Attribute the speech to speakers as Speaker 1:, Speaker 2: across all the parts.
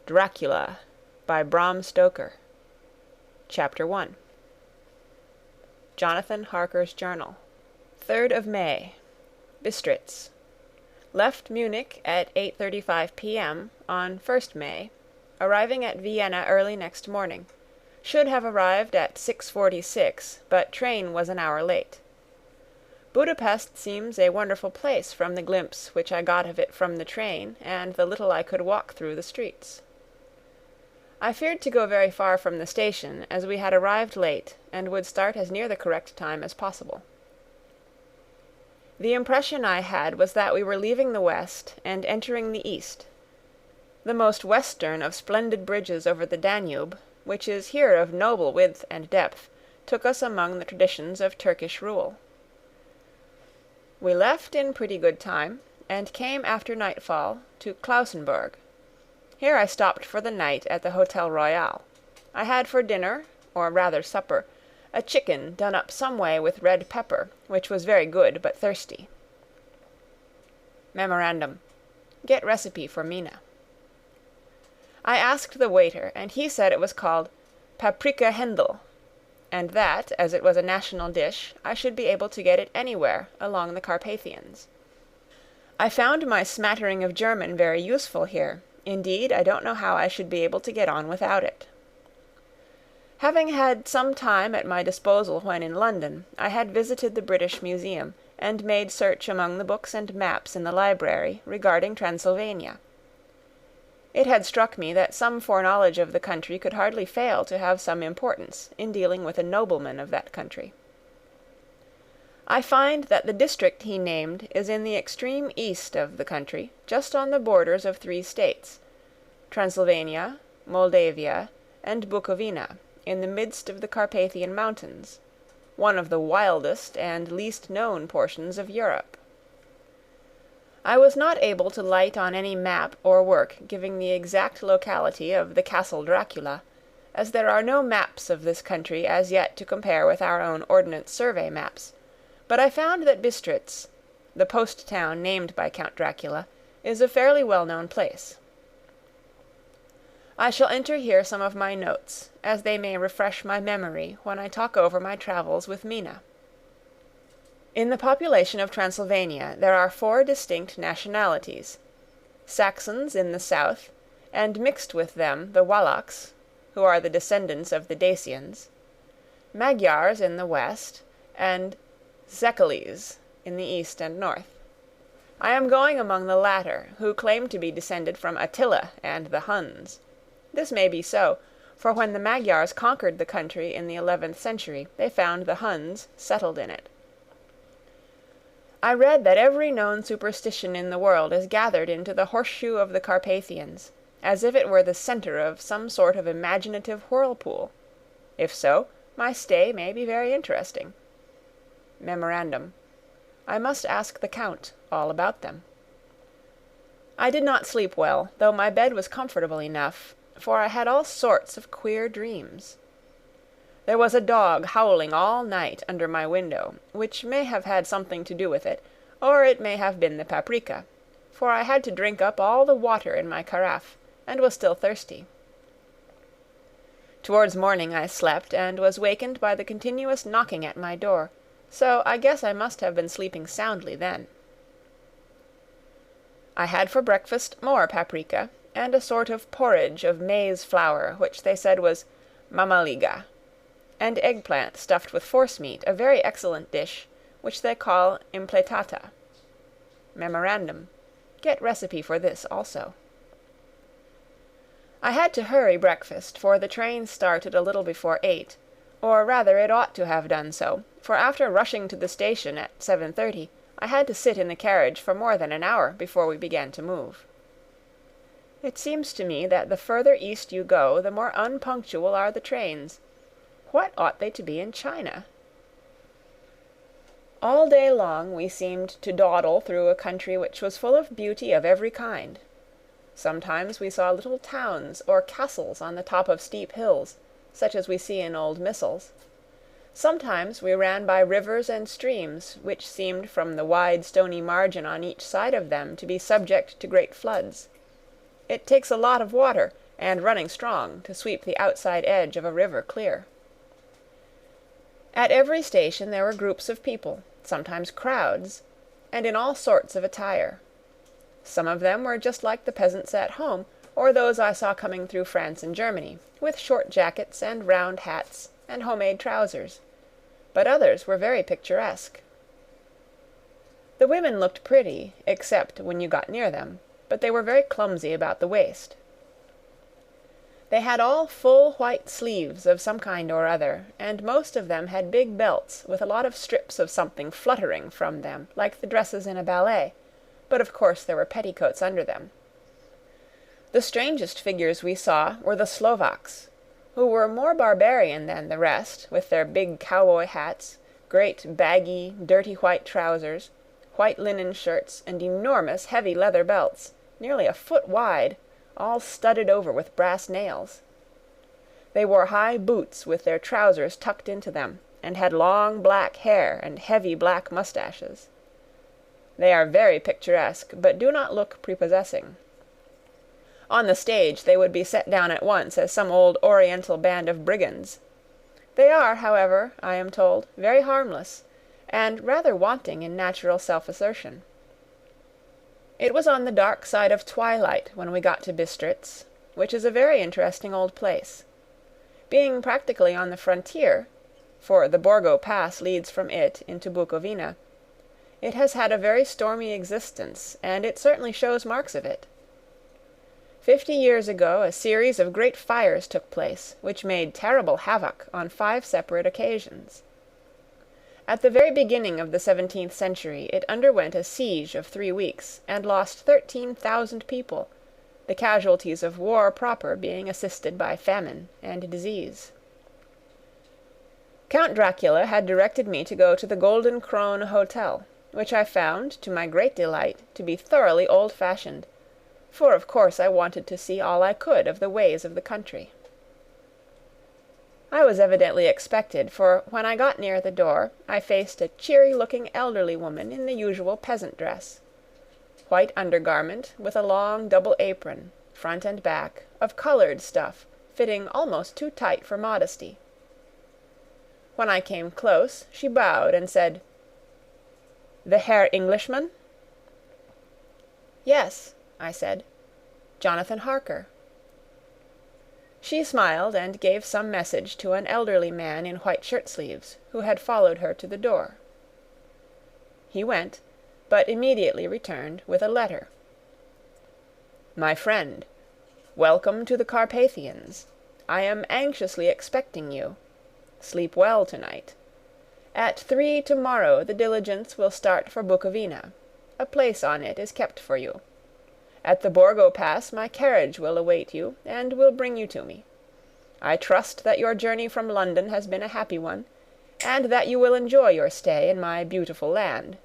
Speaker 1: Dracula by Bram Stoker. Chapter 1. Jonathan Harker's Journal. 3rd of May. Bistritz. Left Munich at 8:35 p.m. on 1st May, arriving at Vienna early next morning. Should have arrived at 6:46, but train was an hour late. Budapest seems a wonderful place from the glimpse which I got of it from the train and the little I could walk through the streets. I feared to go very far from the station, as we had arrived late and would start as near the correct time as possible. The impression I had was that we were leaving the west and entering the east. The most western of splendid bridges over the Danube, which is here of noble width and depth, took us among the traditions of Turkish rule. We left in pretty good time, and came after nightfall to Klausenburg. Here I stopped for the night at the Hotel Royal. I had for dinner, or rather supper, a chicken done up some way with red pepper, which was very good but thirsty. Memorandum: get recipe for Mina. I asked the waiter, and he said it was called paprika Händel, and that, as it was a national dish, I should be able to get it anywhere along the Carpathians. I found my smattering of German very useful here. Indeed, I don't know how I should be able to get on without it. Having had some time at my disposal when in London, I had visited the British Museum, and made search among the books and maps in the library regarding Transylvania. It had struck me that some foreknowledge of the country could hardly fail to have some importance in dealing with a nobleman of that country. I find that the district he named is in the extreme east of the country, just on the borders of 3 states, Transylvania, Moldavia, and Bukovina, in the midst of the Carpathian Mountains, one of the wildest and least known portions of Europe. I was not able to light on any map or work giving the exact locality of the Castle Dracula, as there are no maps of this country as yet to compare with our own Ordnance Survey maps, but I found that Bistritz, the post town named by Count Dracula, is a fairly well-known place. I shall enter here some of my notes, as they may refresh my memory when I talk over my travels with Mina. In the population of Transylvania there are 4 distinct nationalities: Saxons in the south, and mixed with them the Wallachs, who are the descendants of the Dacians, Magyars in the west, and Zekeles in the east and north. I am going among the latter, who claim to be descended from Attila and the Huns. This may be so, for when the Magyars conquered the country in the 11th century, they found the Huns settled in it. I read that every known superstition in the world is gathered into the horseshoe of the Carpathians, as if it were the centre of some sort of imaginative whirlpool. If so, my stay may be very interesting. Memorandum: I must ask the Count all about them. I did not sleep well, though my bed was comfortable enough, for I had all sorts of queer dreams. There was a dog howling all night under my window, which may have had something to do with it, or it may have been the paprika, for I had to drink up all the water in my carafe, and was still thirsty. Towards morning I slept, and was wakened by the continuous knocking at my door, so I guess I must have been sleeping soundly then. I had for breakfast more paprika, and a sort of porridge of maize flour, which they said was mamaliga, and eggplant stuffed with forcemeat, a very excellent dish, which they call impletata. Memorandum: get recipe for this also. I had to hurry breakfast, for the train started a little before 8, or rather it ought to have done so, for after rushing to the station at 7:30, I had to sit in the carriage for more than an hour before we began to move. It seems to me that the further east you go, the more unpunctual are the trains. What ought they to be in China? All day long we seemed to dawdle through a country which was full of beauty of every kind. Sometimes we saw little towns or castles on the top of steep hills, such as we see in old missals. Sometimes we ran by rivers and streams, which seemed from the wide stony margin on each side of them to be subject to great floods. It takes a lot of water, and running strong to sweep the outside edge of a river clear. At every station there were groups of people, sometimes crowds, and in all sorts of attire. Some of them were just like the peasants at home, or those I saw coming through France and Germany, with short jackets and round hats and homemade trousers, but others were very picturesque. The women looked pretty, except when you got near them, but they were very clumsy about the waist. They had all full white sleeves of some kind or other, and most of them had big belts with a lot of strips of something fluttering from them, like the dresses in a ballet, but of course there were petticoats under them. The strangest figures we saw were the Slovaks, who were more barbarian than the rest, with their big cowboy hats, great baggy, dirty white trousers, white linen shirts, and enormous heavy leather belts, nearly a foot wide, all studded over with brass nails. They wore high boots with their trousers tucked into them, and had long black hair and heavy black mustaches. They are very picturesque, but do not look prepossessing. On the stage they would be set down at once as some old Oriental band of brigands. They are, however, I am told, very harmless, and rather wanting in natural self-assertion. It was on the dark side of twilight when we got to Bistritz, which is a very interesting old place. Being practically on the frontier, for the Borgo Pass leads from it into Bukovina, it has had a very stormy existence, and it certainly shows marks of it. 50 years ago a series of great fires took place, which made terrible havoc on 5 separate occasions. At the very beginning of the 17th century it underwent a siege of 3 weeks, and lost 13,000 people, the casualties of war proper being assisted by famine and disease. Count Dracula had directed me to go to the Golden Krone Hotel, which I found, to my great delight, to be thoroughly old-fashioned, for of course I wanted to see all I could of the ways of the country. I was evidently expected, for when I got near the door I faced a cheery-looking elderly woman in the usual peasant dress. White undergarment, with a long double apron, front and back, of coloured stuff, fitting almost too tight for modesty. When I came close, she bowed and said, "The Herr Englishman?" "Yes," I said, "Jonathan Harker." She smiled and gave some message to an elderly man in white shirt-sleeves, who had followed her to the door. He went, but immediately returned with a letter. "My friend, welcome to the Carpathians. I am anxiously expecting you. Sleep well tonight. At 3 tomorrow the diligence will start for Bukovina. A place on it is kept for you. At the Borgo Pass my carriage will await you, and will bring you to me. I trust that your journey from London has been a happy one, and that you will enjoy your stay in my beautiful land.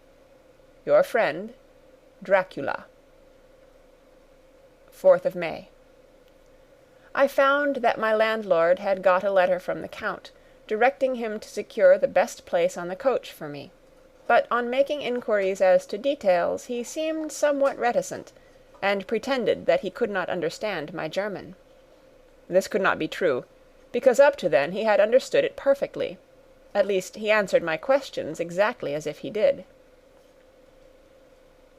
Speaker 1: Your friend, Dracula." 4th of May. I found that my landlord had got a letter from the Count, directing him to secure the best place on the coach for me, but on making inquiries as to details he seemed somewhat reticent, and pretended that he could not understand my German. This could not be true, because up to then he had understood it perfectly. At least he answered my questions exactly as if he did.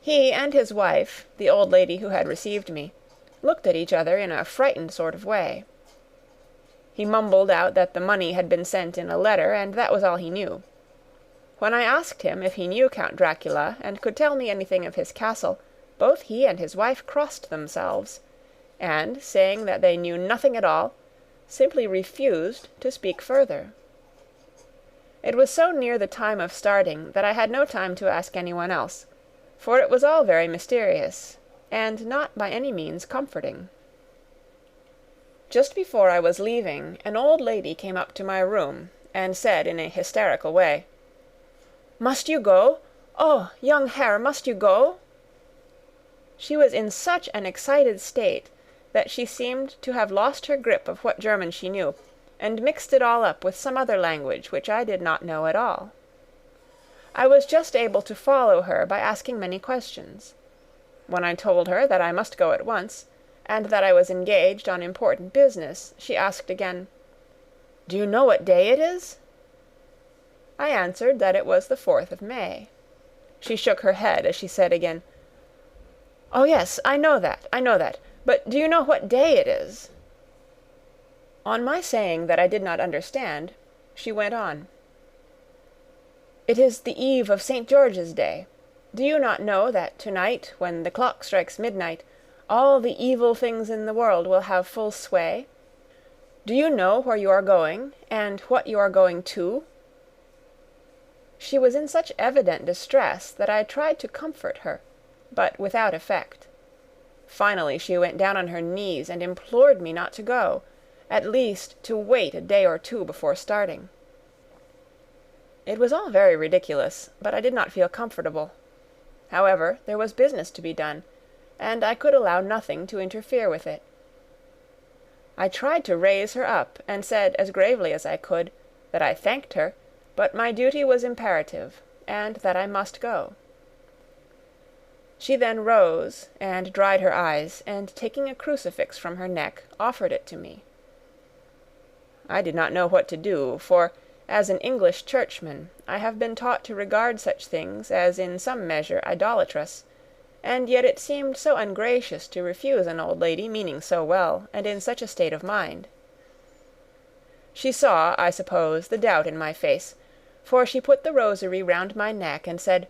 Speaker 1: He and his wife, the old lady who had received me, looked at each other in a frightened sort of way. He mumbled out that the money had been sent in a letter, and that was all he knew. When I asked him if he knew Count Dracula and could tell me anything of his castle, both he and his wife crossed themselves, and, saying that they knew nothing at all, simply refused to speak further. It was so near the time of starting that I had no time to ask anyone else, for it was all very mysterious, and not by any means comforting. Just before I was leaving, an old lady came up to my room, and said in a hysterical way, "Must you go? Oh, young Herr, must you go?" She was in such an excited state that she seemed to have lost her grip of what German she knew, and mixed it all up with some other language which I did not know at all. I was just able to follow her by asking many questions. When I told her that I must go at once, and that I was engaged on important business, she asked again, "Do you know what day it is?" I answered that it was the 4th of May. She shook her head as she said again, "Oh, yes, I know that. But do you know what day it is?" On my saying that I did not understand, she went on, "It is the eve of St. George's Day. Do you not know that tonight, when the clock strikes midnight, all the evil things in the world will have full sway? Do you know where you are going, and what you are going to?" She was in such evident distress that I tried to comfort her, but without effect. Finally she went down on her knees and implored me not to go, at least to wait a day or two before starting. It was all very ridiculous, but I did not feel comfortable. However, there was business to be done, and I could allow nothing to interfere with it. I tried to raise her up, and said as gravely as I could that I thanked her, but my duty was imperative, and that I must go. She then rose and dried her eyes, and taking a crucifix from her neck, offered it to me. I did not know what to do, for, as an English churchman, I have been taught to regard such things as in some measure idolatrous, and yet it seemed so ungracious to refuse an old lady meaning so well, and in such a state of mind. She saw, I suppose, the doubt in my face, for she put the rosary round my neck and said,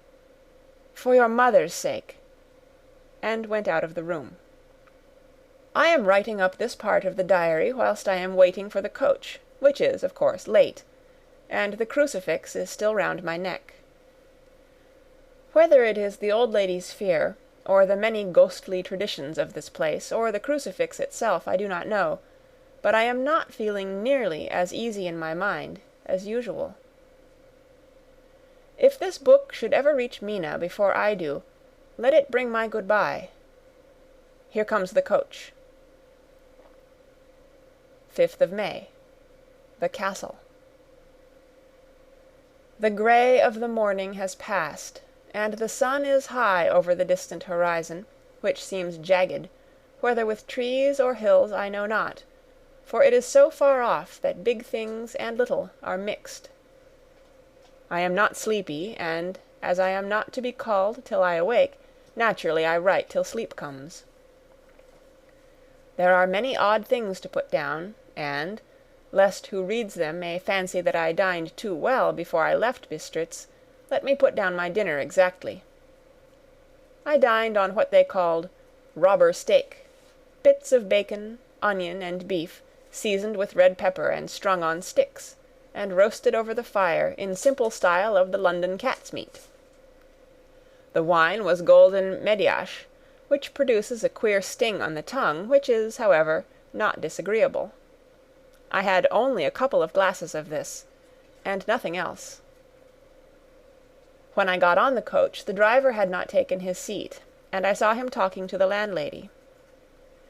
Speaker 1: "For your mother's sake," and went out of the room. I am writing up this part of the diary whilst I am waiting for the coach, which is, of course, late, and the crucifix is still round my neck. Whether it is the old lady's fear, or the many ghostly traditions of this place, or the crucifix itself, I do not know, but I am not feeling nearly as easy in my mind as usual. If this book should ever reach Mina before I do, let it bring my goodbye. Here comes the coach. 5th of May. The Castle. The grey of the morning has passed, and the sun is high over the distant horizon, which seems jagged, whether with trees or hills I know not, for it is so far off that big things and little are mixed. I am not sleepy, and, as I am not to be called till I awake, naturally I write till sleep comes. There are many odd things to put down, and, lest who reads them may fancy that I dined too well before I left Bistritz, let me put down my dinner exactly. I dined on what they called robber steak, bits of bacon, onion, and beef, seasoned with red pepper and strung on sticks, and roasted over the fire in simple style of the London cat's meat. The wine was golden mediasch, which produces a queer sting on the tongue, which is, however, not disagreeable. I had only a couple of glasses of this, and nothing else. When I got on the coach, the driver had not taken his seat, and I saw him talking to the landlady.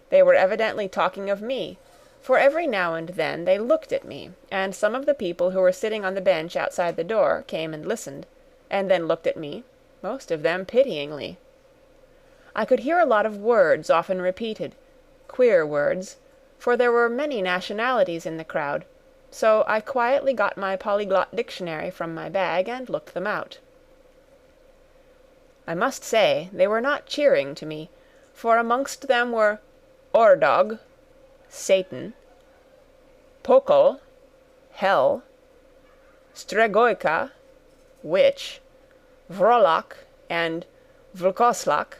Speaker 1: They were evidently talking of me, for every now and then they looked at me, and some of the people who were sitting on the bench outside the door came and listened, and then looked at me, most of them pityingly. I could hear a lot of words often repeated, queer words, for there were many nationalities in the crowd, so I quietly got my polyglot dictionary from my bag and looked them out. I must say they were not cheering to me, for amongst them were Ordog, Satan, Pokol, Hell, Stregoica, Witch, Vrolak, and Vlkoslak.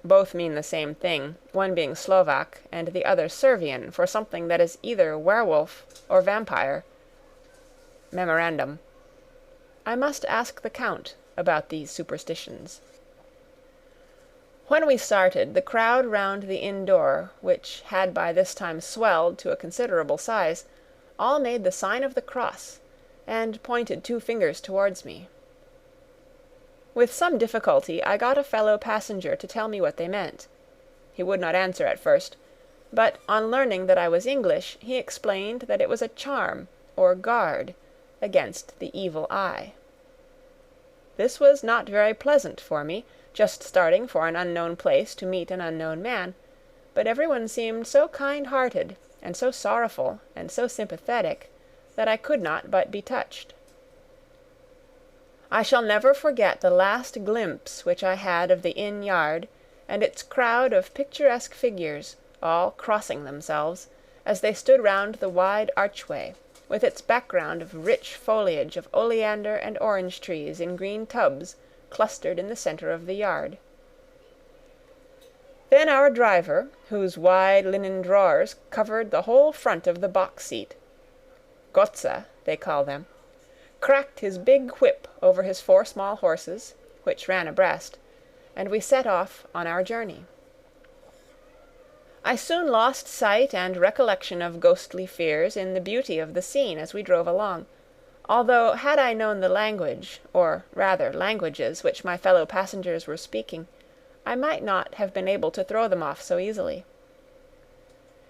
Speaker 1: Both mean the same thing, one being Slovak and the other Servian for something that is either werewolf or vampire. Memorandum. I must ask the Count about these superstitions. When we started, the crowd round the inn door, which had by this time swelled to a considerable size, all made the sign of the cross, and pointed 2 fingers towards me. With some difficulty I got a fellow passenger to tell me what they meant. He would not answer at first, but on learning that I was English, he explained that it was a charm, or guard, against the evil eye. This was not very pleasant for me, just starting for an unknown place to meet an unknown man, but everyone seemed so kind-hearted, and so sorrowful, and so sympathetic, that I could not but be touched. I shall never forget the last glimpse which I had of the inn yard, and its crowd of picturesque figures, all crossing themselves, as they stood round the wide archway, with its background of rich foliage of oleander and orange trees in green tubs clustered in the centre of the yard. Then our driver, whose wide linen drawers covered the whole front of the box-seat, Gotza, they call them, cracked his big whip over his 4 small horses, which ran abreast, and we set off on our journey. I soon lost sight and recollection of ghostly fears in the beauty of the scene as we drove along, although had I known the language, or rather languages, which my fellow passengers were speaking, I might not have been able to throw them off so easily.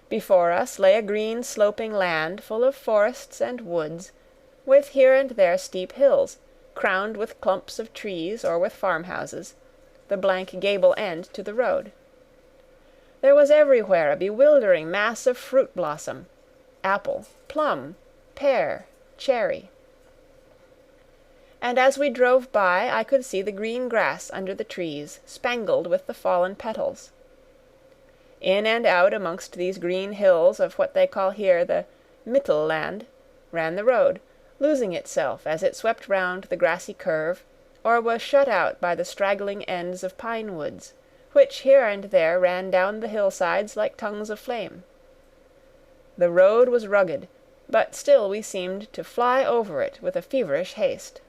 Speaker 1: Before us lay a green sloping land full of forests and woods, with here and there steep hills, crowned with clumps of trees or with farmhouses, the blank gable end to the road. There was everywhere a bewildering mass of fruit blossom, apple, plum, pear, cherry. And as we drove by I could see the green grass under the trees, spangled with the fallen petals. In and out amongst these green hills of what they call here the Mittelland ran the road, losing itself as it swept round the grassy curve, or was shut out by the straggling ends of pine woods, which here and there ran down the hillsides like tongues of flame. The road was rugged, but still we seemed to fly over it with a feverish haste.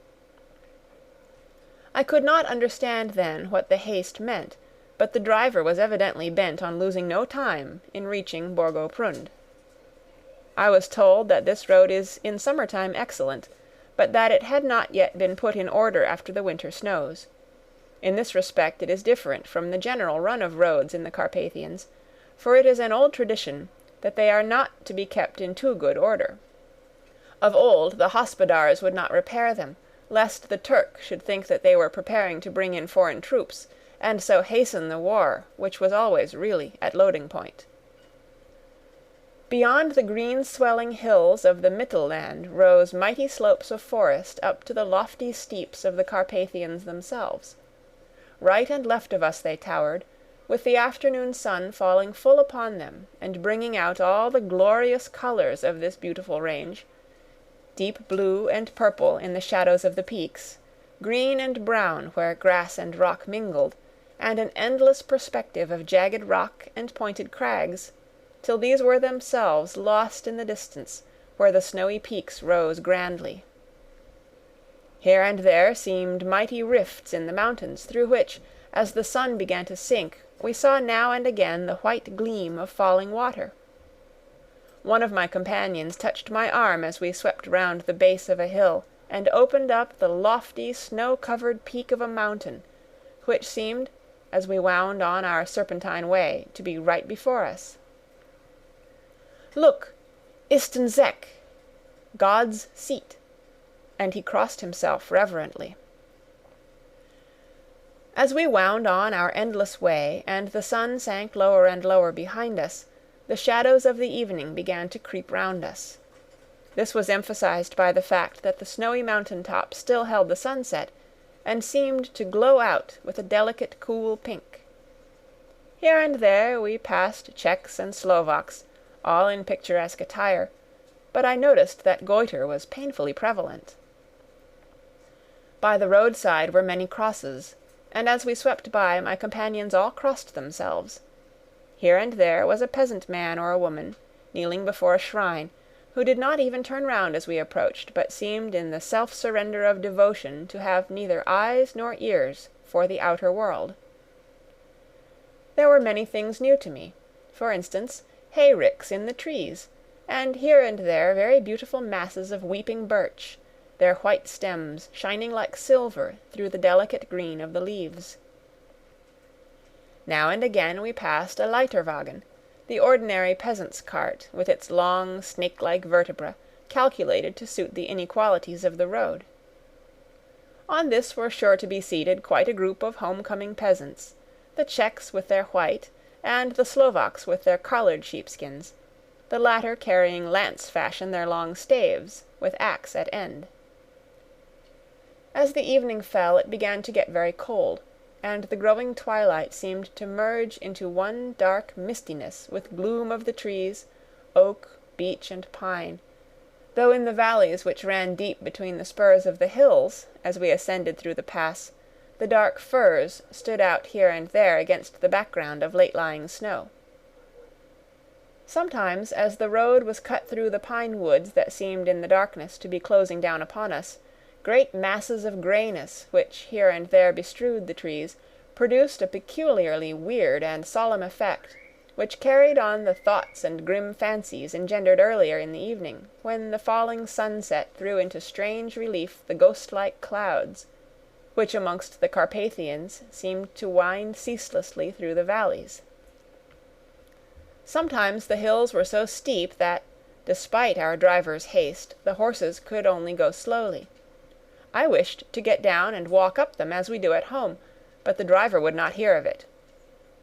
Speaker 1: I could not understand then what the haste meant, but the driver was evidently bent on losing no time in reaching Borgo Prund. I was told that this road is in summer-time excellent, but that it had not yet been put in order after the winter snows. In this respect it is different from the general run of roads in the Carpathians, for it is an old tradition that they are not to be kept in too good order. Of old the hospodars would not repair them, lest the Turk should think that they were preparing to bring in foreign troops, and so hasten the war, which was always really at loading point. Beyond the green swelling hills of the Mittelland rose mighty slopes of forest up to the lofty steeps of the Carpathians themselves. Right and left of us they towered, with the afternoon sun falling full upon them, and bringing out all the glorious colours of this beautiful range, deep blue and purple in the shadows of the peaks, green and brown where grass and rock mingled, and an endless perspective of jagged rock and pointed crags, till these were themselves lost in the distance, where the snowy peaks rose grandly. Here and there seemed mighty rifts in the mountains, through which, as the sun began to sink, we saw now and again the white gleam of falling water. One of my companions touched my arm as we swept round the base of a hill, and opened up the lofty snow-covered peak of a mountain, which seemed, as we wound on our serpentine way, to be right before us. "Look, Istenzek, God's seat," and he crossed himself reverently. As we wound on our endless way, and the sun sank lower and lower behind us, the shadows of the evening began to creep round us. This was emphasized by the fact that the snowy mountain top still held the sunset, and seemed to glow out with a delicate cool pink. Here and there we passed Czechs and Slovaks, all in picturesque attire, but I noticed that goiter was painfully prevalent. By the roadside were many crosses, and as we swept by my companions all crossed themselves. Here and there was a peasant man or a woman, kneeling before a shrine, who did not even turn round as we approached, but seemed in the self-surrender of devotion to have neither eyes nor ears for the outer world. There were many things new to me. For instance, hay-ricks in the trees, and here and there very beautiful masses of weeping birch, their white stems shining like silver through the delicate green of the leaves. Now and again we passed a Leiterwagen, the ordinary peasant's cart, with its long, snake-like vertebra, calculated to suit the inequalities of the road. On this were sure to be seated quite a group of home-coming peasants, the Czechs with their white, and the Slovaks with their collared sheepskins, the latter carrying lance-fashion their long staves, with axe at end. As the evening fell, it began to get very cold, and the growing twilight seemed to merge into one dark mistiness with gloom of the trees, oak, beech, and pine, though in the valleys which ran deep between the spurs of the hills, as we ascended through the pass, the dark firs stood out here and there against the background of late-lying snow. Sometimes, as the road was cut through the pine woods that seemed in the darkness to be closing down upon us, great masses of greyness, which here and there bestrewed the trees, produced a peculiarly weird and solemn effect, which carried on the thoughts and grim fancies engendered earlier in the evening, when the falling sunset threw into strange relief the ghost-like clouds, which amongst the Carpathians seemed to wind ceaselessly through the valleys. Sometimes the hills were so steep that, despite our driver's haste, the horses could only go slowly. I wished to get down and walk up them as we do at home, but the driver would not hear of it.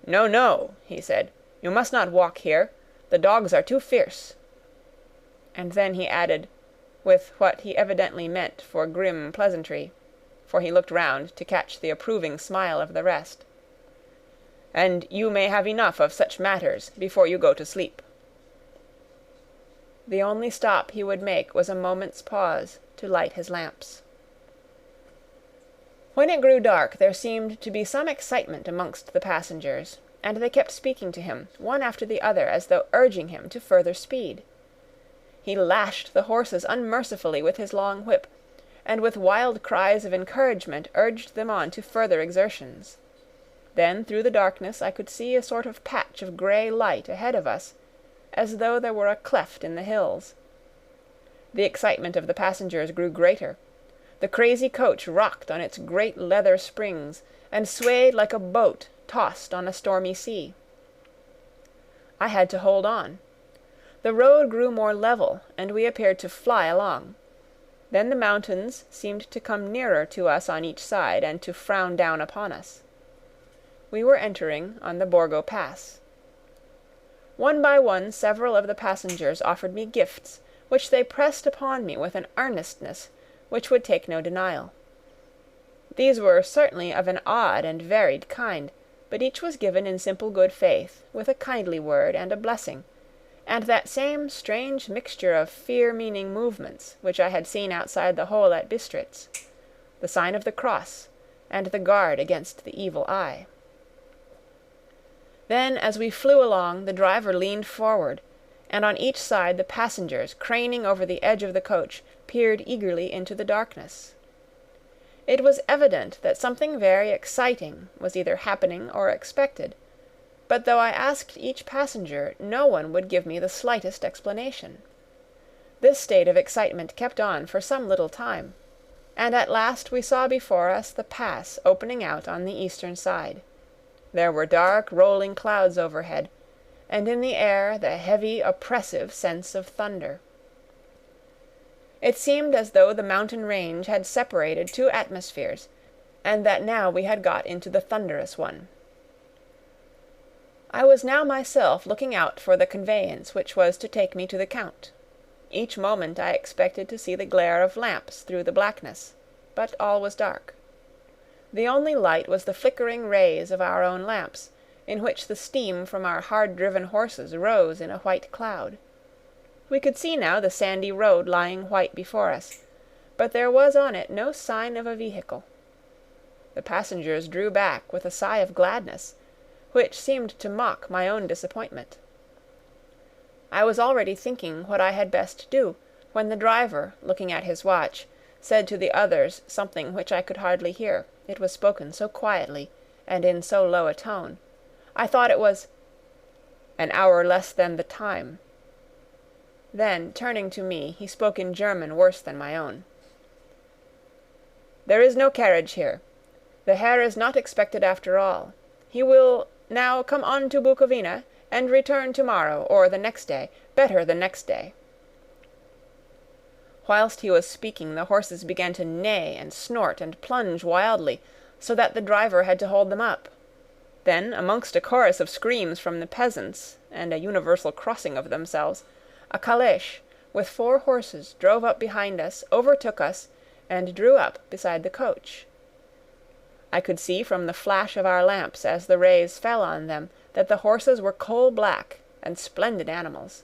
Speaker 1: "No, no," he said, "you must not walk here. The dogs are too fierce." And then he added, with what he evidently meant for grim pleasantry, for he looked round to catch the approving smile of the rest, "And you may have enough of such matters before you go to sleep." The only stop he would make was a moment's pause to light his lamps. When it grew dark there seemed to be some excitement amongst the passengers, and they kept speaking to him, one after the other, as though urging him to further speed. He lashed the horses unmercifully with his long whip, and with wild cries of encouragement urged them on to further exertions. Then through the darkness I could see a sort of patch of grey light ahead of us, as though there were a cleft in the hills. The excitement of the passengers grew greater. The crazy coach rocked on its great leather springs, and swayed like a boat tossed on a stormy sea. I had to hold on. The road grew more level, and we appeared to fly along. Then the mountains seemed to come nearer to us on each side, and to frown down upon us. We were entering on the Borgo Pass. One by one several of the passengers offered me gifts, which they pressed upon me with an earnestness which would take no denial. These were certainly of an odd and varied kind, but each was given in simple good faith, with a kindly word and a blessing, and that same strange mixture of fear-meaning movements which I had seen outside the hole at Bistritz, the sign of the cross, and the guard against the evil eye. Then, as we flew along, the driver leaned forward, and on each side the passengers, craning over the edge of the coach, peered eagerly into the darkness. It was evident that something very exciting was either happening or expected, but though I asked each passenger, no one would give me the slightest explanation. This state of excitement kept on for some little time, and at last we saw before us the pass opening out on the eastern side. There were dark rolling clouds overhead, and in the air the heavy, oppressive sense of thunder. It seemed as though the mountain range had separated two atmospheres, and that now we had got into the thunderous one. I was now myself looking out for the conveyance which was to take me to the Count. Each moment I expected to see the glare of lamps through the blackness, but all was dark. The only light was the flickering rays of our own lamps, in which the steam from our hard-driven horses rose in a white cloud. We could see now the sandy road lying white before us, but there was on it no sign of a vehicle. The passengers drew back with a sigh of gladness, which seemed to mock my own disappointment. I was already thinking what I had best do, when the driver, looking at his watch, said to the others something which I could hardly hear, it was spoken so quietly, and in so low a tone. I thought it was, "An hour less than the time." Then, turning to me, he spoke in German worse than my own. "There is no carriage here. The Herr is not expected after all. He will now come on to Bukovina, and return to-morrow, or the next day, better the next day." Whilst he was speaking, the horses began to neigh and snort and plunge wildly, so that the driver had to hold them up. Then, amongst a chorus of screams from the peasants, and a universal crossing of themselves, a calèche, with 4 horses, drove up behind us, overtook us, and drew up beside the coach. I could see from the flash of our lamps as the rays fell on them that the horses were coal-black and splendid animals.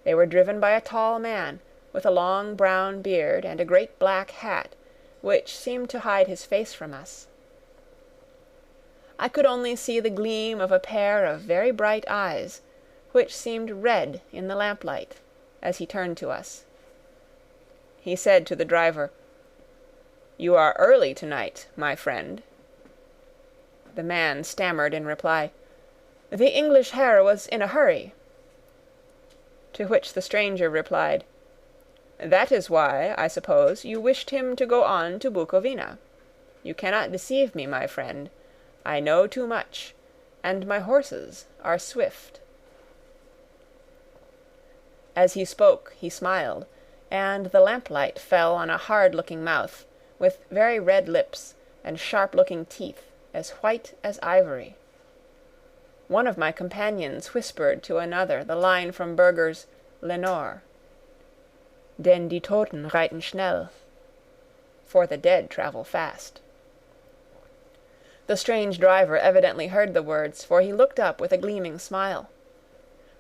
Speaker 1: They were driven by a tall man, with a long brown beard and a great black hat, which seemed to hide his face from us. I could only see the gleam of a pair of very bright eyes, which seemed red in the lamplight, as he turned to us. He said to the driver, "You are early tonight, my friend." The man stammered in reply, "The English Herr was in a hurry." To which the stranger replied, "That is why, I suppose, you wished him to go on to Bukovina. You cannot deceive me, my friend. I know too much, and my horses are swift." As he spoke he smiled, and the lamplight fell on a hard-looking mouth, with very red lips and sharp-looking teeth, as white as ivory. One of my companions whispered to another the line from Burger's Lenore, "Denn die Toten reiten schnell," for the dead travel fast. The strange driver evidently heard the words, for he looked up with a gleaming smile.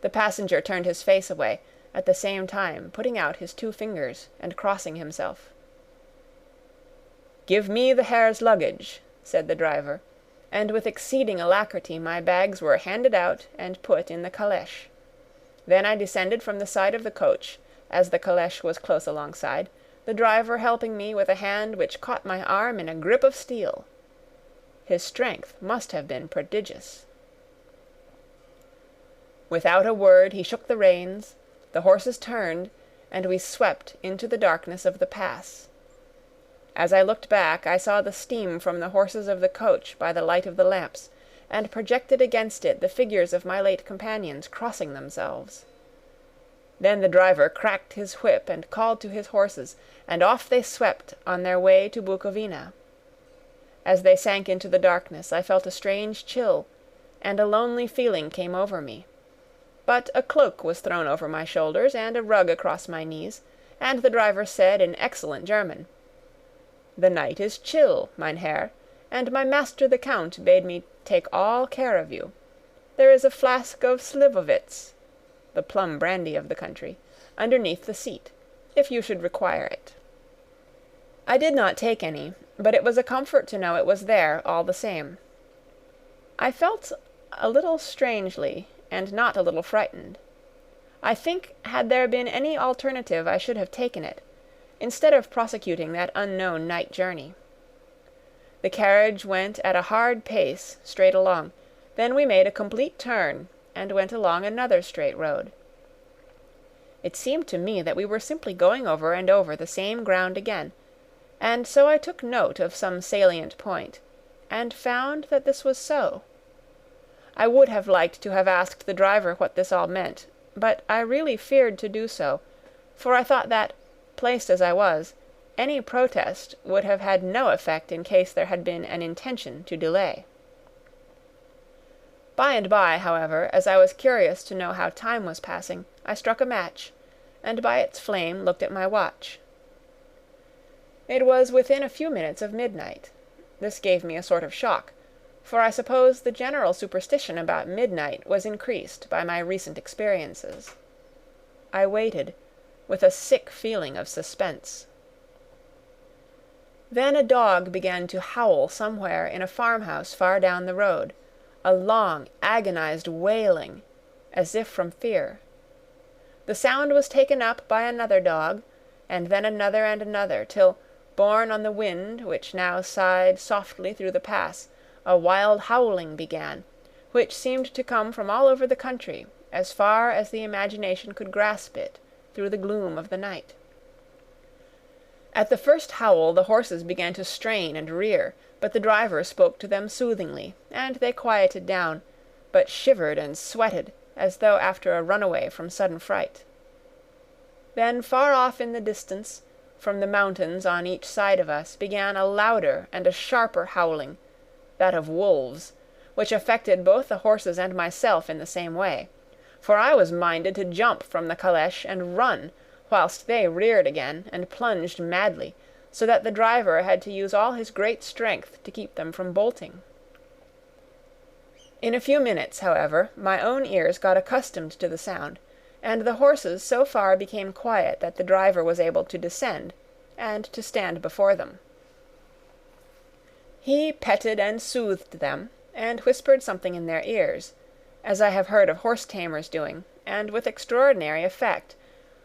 Speaker 1: The passenger turned his face away, at the same time putting out his 2 fingers and crossing himself. "Give me the Herr's luggage," said the driver, and with exceeding alacrity my bags were handed out and put in the calèche. Then I descended from the side of the coach, as the calèche was close alongside, the driver helping me with a hand which caught my arm in a grip of steel. His strength must have been prodigious. Without a word he shook the reins, the horses turned, and we swept into the darkness of the pass. As I looked back I saw the steam from the horses of the coach by the light of the lamps, and projected against it the figures of my late companions crossing themselves. Then the driver cracked his whip and called to his horses, and off they swept on their way to Bukovina. As they sank into the darkness I felt a strange chill, and a lonely feeling came over me. But a cloak was thrown over my shoulders and a rug across my knees, and the driver said in excellent German, "The night is chill, mein Herr, and my master the Count bade me take all care of you. There is a flask of slivovitz," the plum brandy of the country, underneath the seat, if you should require it. I did not take any, but it was a comfort to know it was there all the same. I felt a little strangely, and not a little frightened. I think had there been any alternative I should have taken it, instead of prosecuting that unknown night journey. The carriage went at a hard pace straight along, then we made a complete turn, and went along another straight road. It seemed to me that we were simply going over and over the same ground again, and so I took note of some salient point, and found that this was so. I would have liked to have asked the driver what this all meant, but I really feared to do so, for I thought that, placed as I was, any protest would have had no effect in case there had been an intention to delay. By and by, however, as I was curious to know how time was passing, I struck a match, and by its flame looked at my watch. It was within a few minutes of midnight. This gave me a sort of shock, for I suppose the general superstition about midnight was increased by my recent experiences. I waited, with a sick feeling of suspense. Then a dog began to howl somewhere in a farmhouse far down the road, a long, agonized wailing, as if from fear. The sound was taken up by another dog, and then another and another, till, borne on the wind, which now sighed softly through the pass, a wild howling began, which seemed to come from all over the country, as far as the imagination could grasp it, through the gloom of the night. At the first howl the horses began to strain and rear, but the driver spoke to them soothingly, and they quieted down, but shivered and sweated, as though after a runaway from sudden fright. Then far off in the distance, from the mountains on each side of us, began a louder and a sharper howling, that of wolves, which affected both the horses and myself in the same way, for I was minded to jump from the calèche and run, whilst they reared again and plunged madly, so that the driver had to use all his great strength to keep them from bolting. In a few minutes, however, my own ears got accustomed to the sound, and the horses so far became quiet that the driver was able to descend, and to stand before them. He petted and soothed them, and whispered something in their ears, as I have heard of horse-tamers doing, and with extraordinary effect,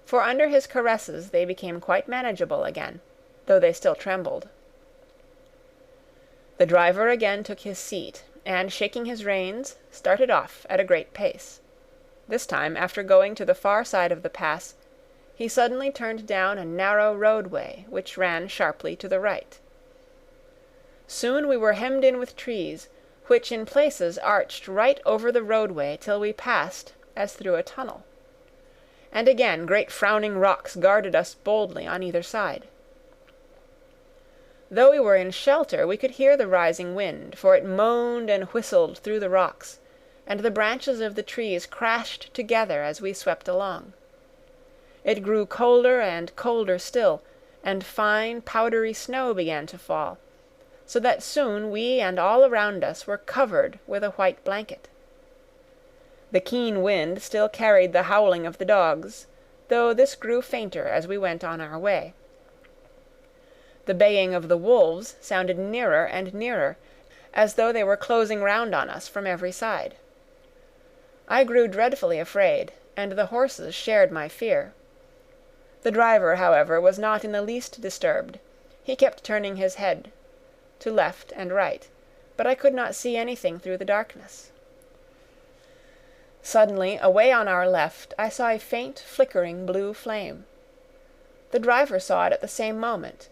Speaker 1: for under his caresses they became quite manageable again, though they still trembled. The driver again took his seat, and shaking his reins, started off at a great pace. This time, after going to the far side of the pass, he suddenly turned down a narrow roadway which ran sharply to the right. Soon we were hemmed in with trees, which in places arched right over the roadway till we passed as through a tunnel. And again great frowning rocks guarded us boldly on either side. Though we were in shelter, we could hear the rising wind, for it moaned and whistled through the rocks, and the branches of the trees crashed together as we swept along. It grew colder and colder still, and fine powdery snow began to fall, so that soon we and all around us were covered with a white blanket. The keen wind still carried the howling of the dogs, though this grew fainter as we went on our way. The baying of the wolves sounded nearer and nearer, as though they were closing round on us from every side. I grew dreadfully afraid, and the horses shared my fear. The driver, however, was not in the least disturbed. He kept turning his head to left and right, but I could not see anything through the darkness. Suddenly, away on our left, I saw a faint, flickering blue flame. The driver saw it at the same moment.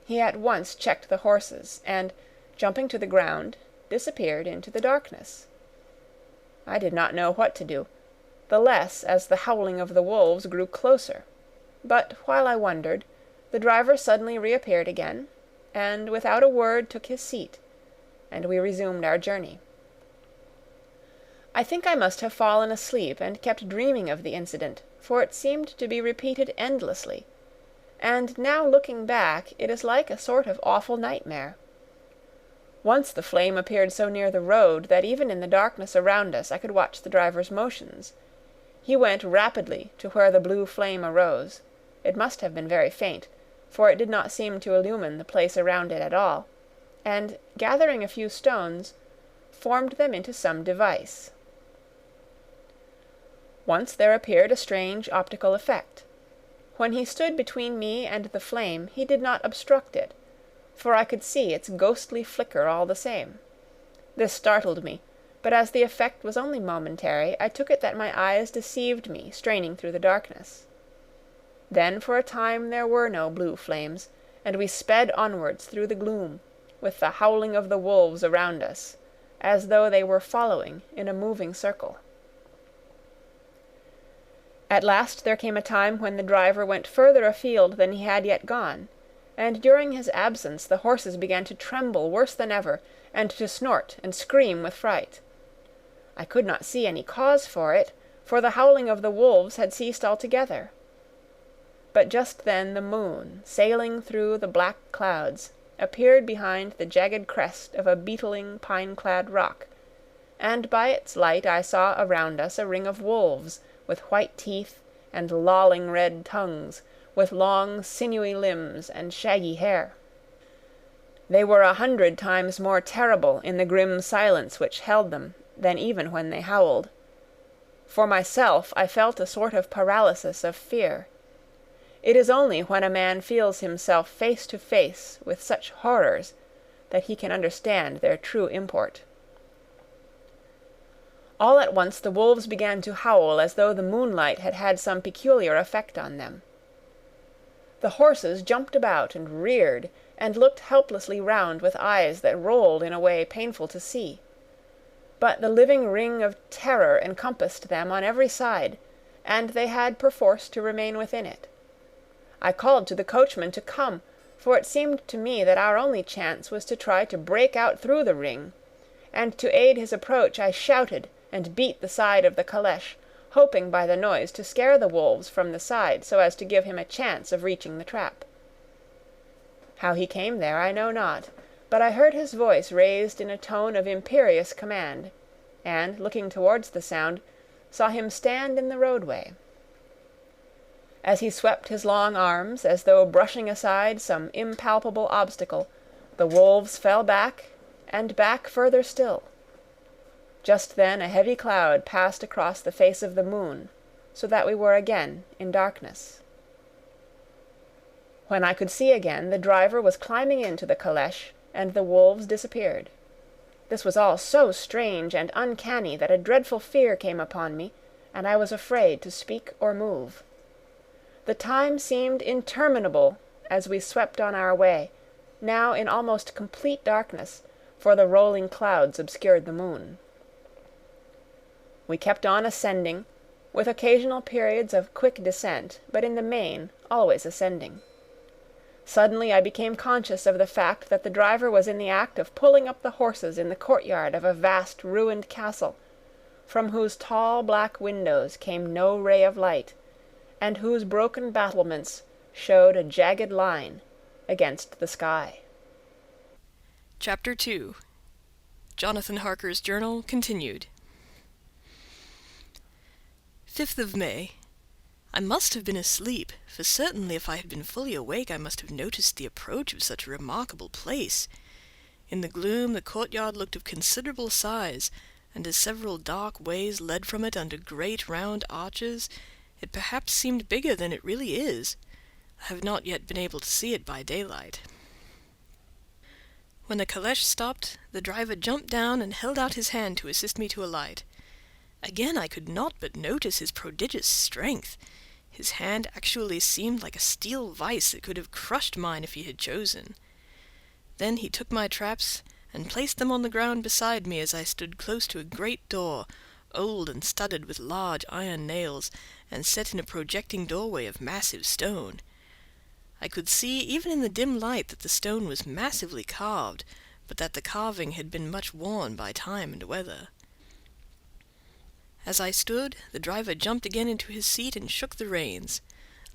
Speaker 1: He at once checked the horses, and, jumping to the ground, disappeared into the darkness. I did not know what to do, the less as the howling of the wolves grew closer, but while I wondered, the driver suddenly reappeared again, and without a word took his seat, and we resumed our journey. I think I must have fallen asleep and kept dreaming of the incident, for it seemed to be repeated endlessly, and now looking back it is like a sort of awful nightmare. Once the flame appeared so near the road that even in the darkness around us I could watch the driver's motions. He went rapidly to where the blue flame arose. It must have been very faint, for it did not seem to illumine the place around it at all, and, gathering a few stones, formed them into some device. Once there appeared a strange optical effect. When he stood between me and the flame he did not obstruct it, for I could see its ghostly flicker all the same. This startled me, but as the effect was only momentary, I took it that my eyes deceived me straining through the darkness. Then for a time there were no blue flames, and we sped onwards through the gloom, with the howling of the wolves around us, as though they were following in a moving circle. At last there came a time when the driver went further afield than he had yet gone, and during his absence the horses began to tremble worse than ever, and to snort and scream with fright. I could not see any cause for it, for the howling of the wolves had ceased altogether. But just then the moon, sailing through the black clouds, appeared behind the jagged crest of a beetling, pine-clad rock, and by its light I saw around us a ring of wolves, with white teeth and lolling red tongues, with long sinewy limbs and shaggy hair. They were 100 times more terrible in the grim silence which held them than even when they howled. For myself I felt a sort of paralysis of fear. It is only when a man feels himself face to face with such horrors that he can understand their true import. All at once the wolves began to howl as though the moonlight had had some peculiar effect on them. The horses jumped about and reared, and looked helplessly round with eyes that rolled in a way painful to see. But the living ring of terror encompassed them on every side, and they had perforce to remain within it. I called to the coachman to come, for it seemed to me that our only chance was to try to break out through the ring, and to aid his approach I shouted and beat the side of the calèche, hoping by the noise to scare the wolves from the side so as to give him a chance of reaching the trap. How he came there I know not, but I heard his voice raised in a tone of imperious command, and, looking towards the sound, saw him stand in the roadway. As he swept his long arms, as though brushing aside some impalpable obstacle, the wolves fell back, and back further still. Just then a heavy cloud passed across the face of the moon, so that we were again in darkness. When I could see again, the driver was climbing into the calèche, and the wolves disappeared. This was all so strange and uncanny that a dreadful fear came upon me, and I was afraid to speak or move. The time seemed interminable as we swept on our way, now in almost complete darkness, for the rolling clouds obscured the moon. We kept on ascending, with occasional periods of quick descent, but in the main always ascending. Suddenly I became conscious of the fact that the driver was in the act of pulling up the horses in the courtyard of a vast ruined castle, from whose tall black windows came no ray of light, and whose broken battlements showed a jagged line against the sky.
Speaker 2: Chapter 2. Jonathan Harker's Journal continued. 5th of May. I must have been asleep, for certainly if I had been fully awake I must have noticed the approach of such a remarkable place. In the gloom the courtyard looked of considerable size, and as several dark ways led from it under great round arches, it perhaps seemed bigger than it really is. I have not yet been able to see it by daylight. When the calèche stopped, the driver jumped down and held out his hand to assist me to alight. Again I could not but notice his prodigious strength. His hand actually seemed like a steel vice that could have crushed mine if he had chosen. Then he took my traps and placed them on the ground beside me as I stood close to a great door, old and studded with large iron nails, and set in a projecting doorway of massive stone. I could see even in the dim light that the stone was massively carved, but that the carving had been much worn by time and weather. As I stood, the driver jumped again into his seat and shook the reins.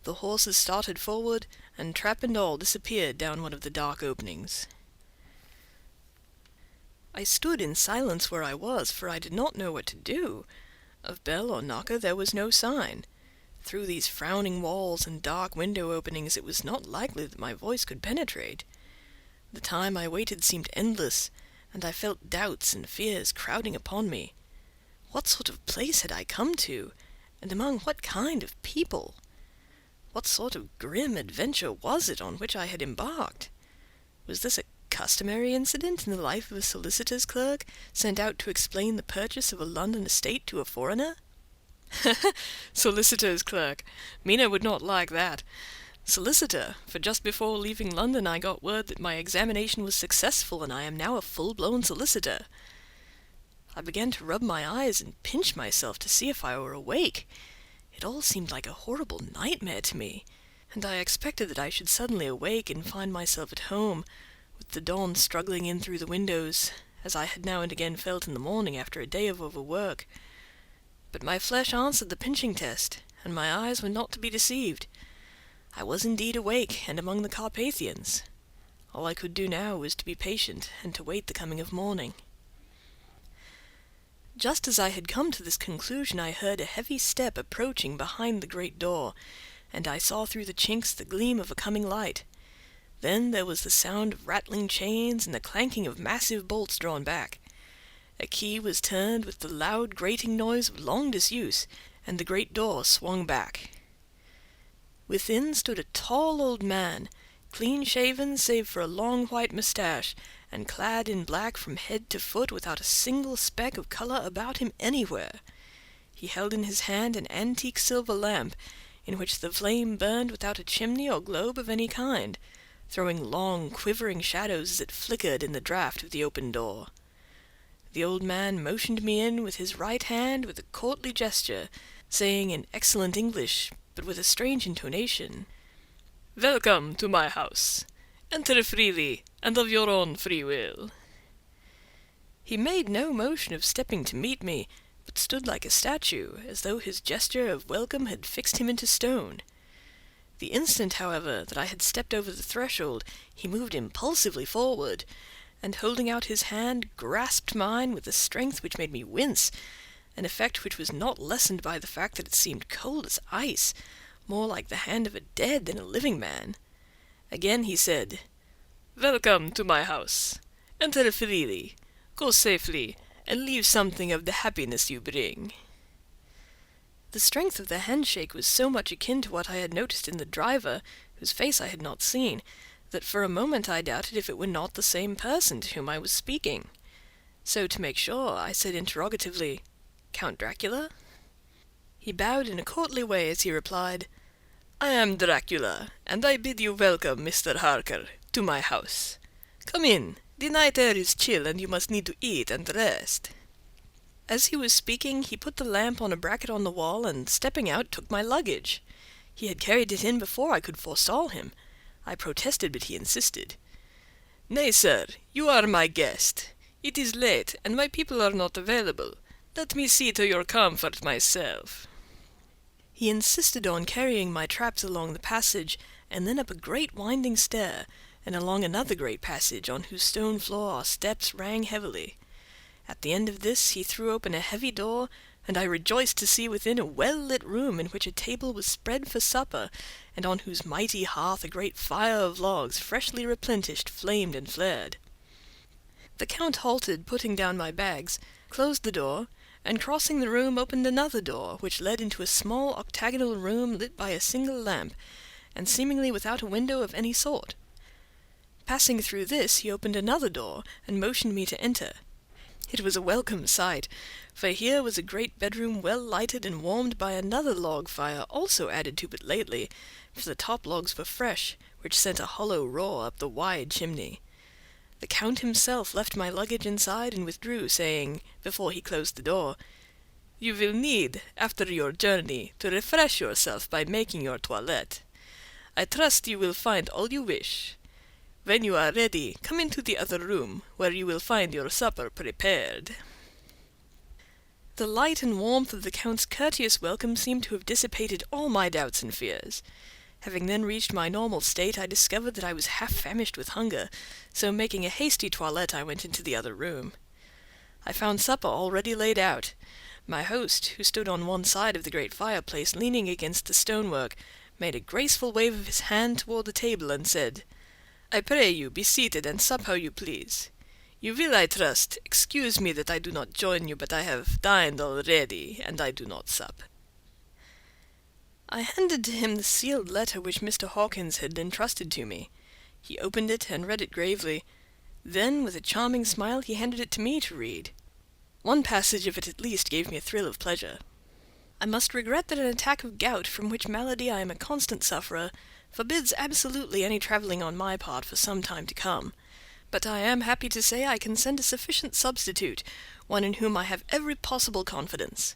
Speaker 2: The horses started forward, and trap and all disappeared down one of the dark openings. I stood in silence where I was, for I did not know what to do. Of bell or knocker there was no sign. Through these frowning walls and dark window openings it was not likely that my voice could penetrate. The time I waited seemed endless, and I felt doubts and fears crowding upon me. What sort of place had I come to, and among what kind of people? What sort of grim adventure was it on which I had embarked? Was this a customary incident in the life of a solicitor's clerk, sent out to explain the purchase of a London estate to a foreigner? Solicitor's clerk. Mina would not like that. Solicitor, for just before leaving London I got word that my examination was successful and I am now a full-blown solicitor. I began to rub my eyes and pinch myself to see if I were awake. It all seemed like a horrible nightmare to me, and I expected that I should suddenly awake and find myself at home, with the dawn struggling in through the windows, as I had now and again felt in the morning after a day of overwork. But my flesh answered the pinching test, and my eyes were not to be deceived. I was indeed awake and among the Carpathians. All I could do now was to be patient and to wait the coming of morning. Just as I had come to this conclusion I heard a heavy step approaching behind the great door, and I saw through the chinks the gleam of a coming light. Then there was the sound of rattling chains and the clanking of massive bolts drawn back. A key was turned with the loud grating noise of long disuse, and the great door swung back. Within stood a tall old man, clean-shaven save for a long white moustache, and clad in black from head to foot without a single speck of colour about him anywhere. He held in his hand an antique silver lamp, in which the flame burned without a chimney or globe of any kind, throwing long, quivering shadows as it flickered in the draught of the open door. The old man motioned me in with his right hand with a courtly gesture, saying in excellent English, but with a strange intonation, "Welcome to my house. Enter freely, and of your own free will." He made no motion of stepping to meet me, but stood like a statue, as though his gesture of welcome had fixed him into stone. The instant, however, that I had stepped over the threshold, he moved impulsively forward, and holding out his hand, grasped mine with a strength which made me wince, an effect which was not lessened by the fact that it seemed cold as ice, more like the hand of a dead than a living man. Again he said, "Welcome to my house. Enter freely, go safely, and leave something of the happiness you bring." The strength of the handshake was so much akin to what I had noticed in the driver, whose face I had not seen, that for a moment I doubted if it were not the same person to whom I was speaking. So to make sure, I said interrogatively, "Count Dracula?" He bowed in a courtly way as he replied, "I am Dracula, and I bid you welcome, Mr. Harker, to my house. Come in. The night air is chill, and you must need to eat and rest." As he was speaking, he put the lamp on a bracket on the wall, and stepping out, took my luggage. He had carried it in before I could forestall him. I protested, but he insisted. "Nay, sir, you are my guest. It is late, and my people are not available. Let me see to your comfort myself." He insisted on carrying my traps along the passage, and then up a great winding stair, and along another great passage, on whose stone floor our steps rang heavily. At the end of this he threw open a heavy door, and I rejoiced to see within a well-lit room in which a table was spread for supper, and on whose mighty hearth a great fire of logs, freshly replenished, flamed and flared. The Count halted, putting down my bags, closed the door, and crossing the room opened another door, which led into a small octagonal room lit by a single lamp, and seemingly without a window of any sort. Passing through this, he opened another door, and motioned me to enter. It was a welcome sight, for here was a great bedroom well lighted and warmed by another log fire, also added to but lately, for the top logs were fresh, which sent a hollow roar up the wide chimney. The Count himself left my luggage inside and withdrew, saying, before he closed the door, "You will need, after your journey, to refresh yourself by making your toilette. I trust you will find all you wish. When you are ready, come into the other room, where you will find your supper prepared." The light and warmth of the Count's courteous welcome seemed to have dissipated all my doubts and fears. Having then reached my normal state, I discovered that I was half famished with hunger, so making a hasty toilette, I went into the other room. I found supper already laid out. My host, who stood on one side of the great fireplace, leaning against the stonework, made a graceful wave of his hand toward the table and said, "I pray you be seated and sup how you please. You will, I trust, excuse me that I do not join you, but I have dined already, and I do not sup." I handed to him the sealed letter which Mr. Hawkins had entrusted to me. He opened it and read it gravely. Then, with a charming smile, he handed it to me to read. One passage of it at least gave me a thrill of pleasure. "I must regret that an attack of gout, from which malady I am a constant sufferer, forbids absolutely any travelling on my part for some time to come. But I am happy to say I can send a sufficient substitute, one in whom I have every possible confidence.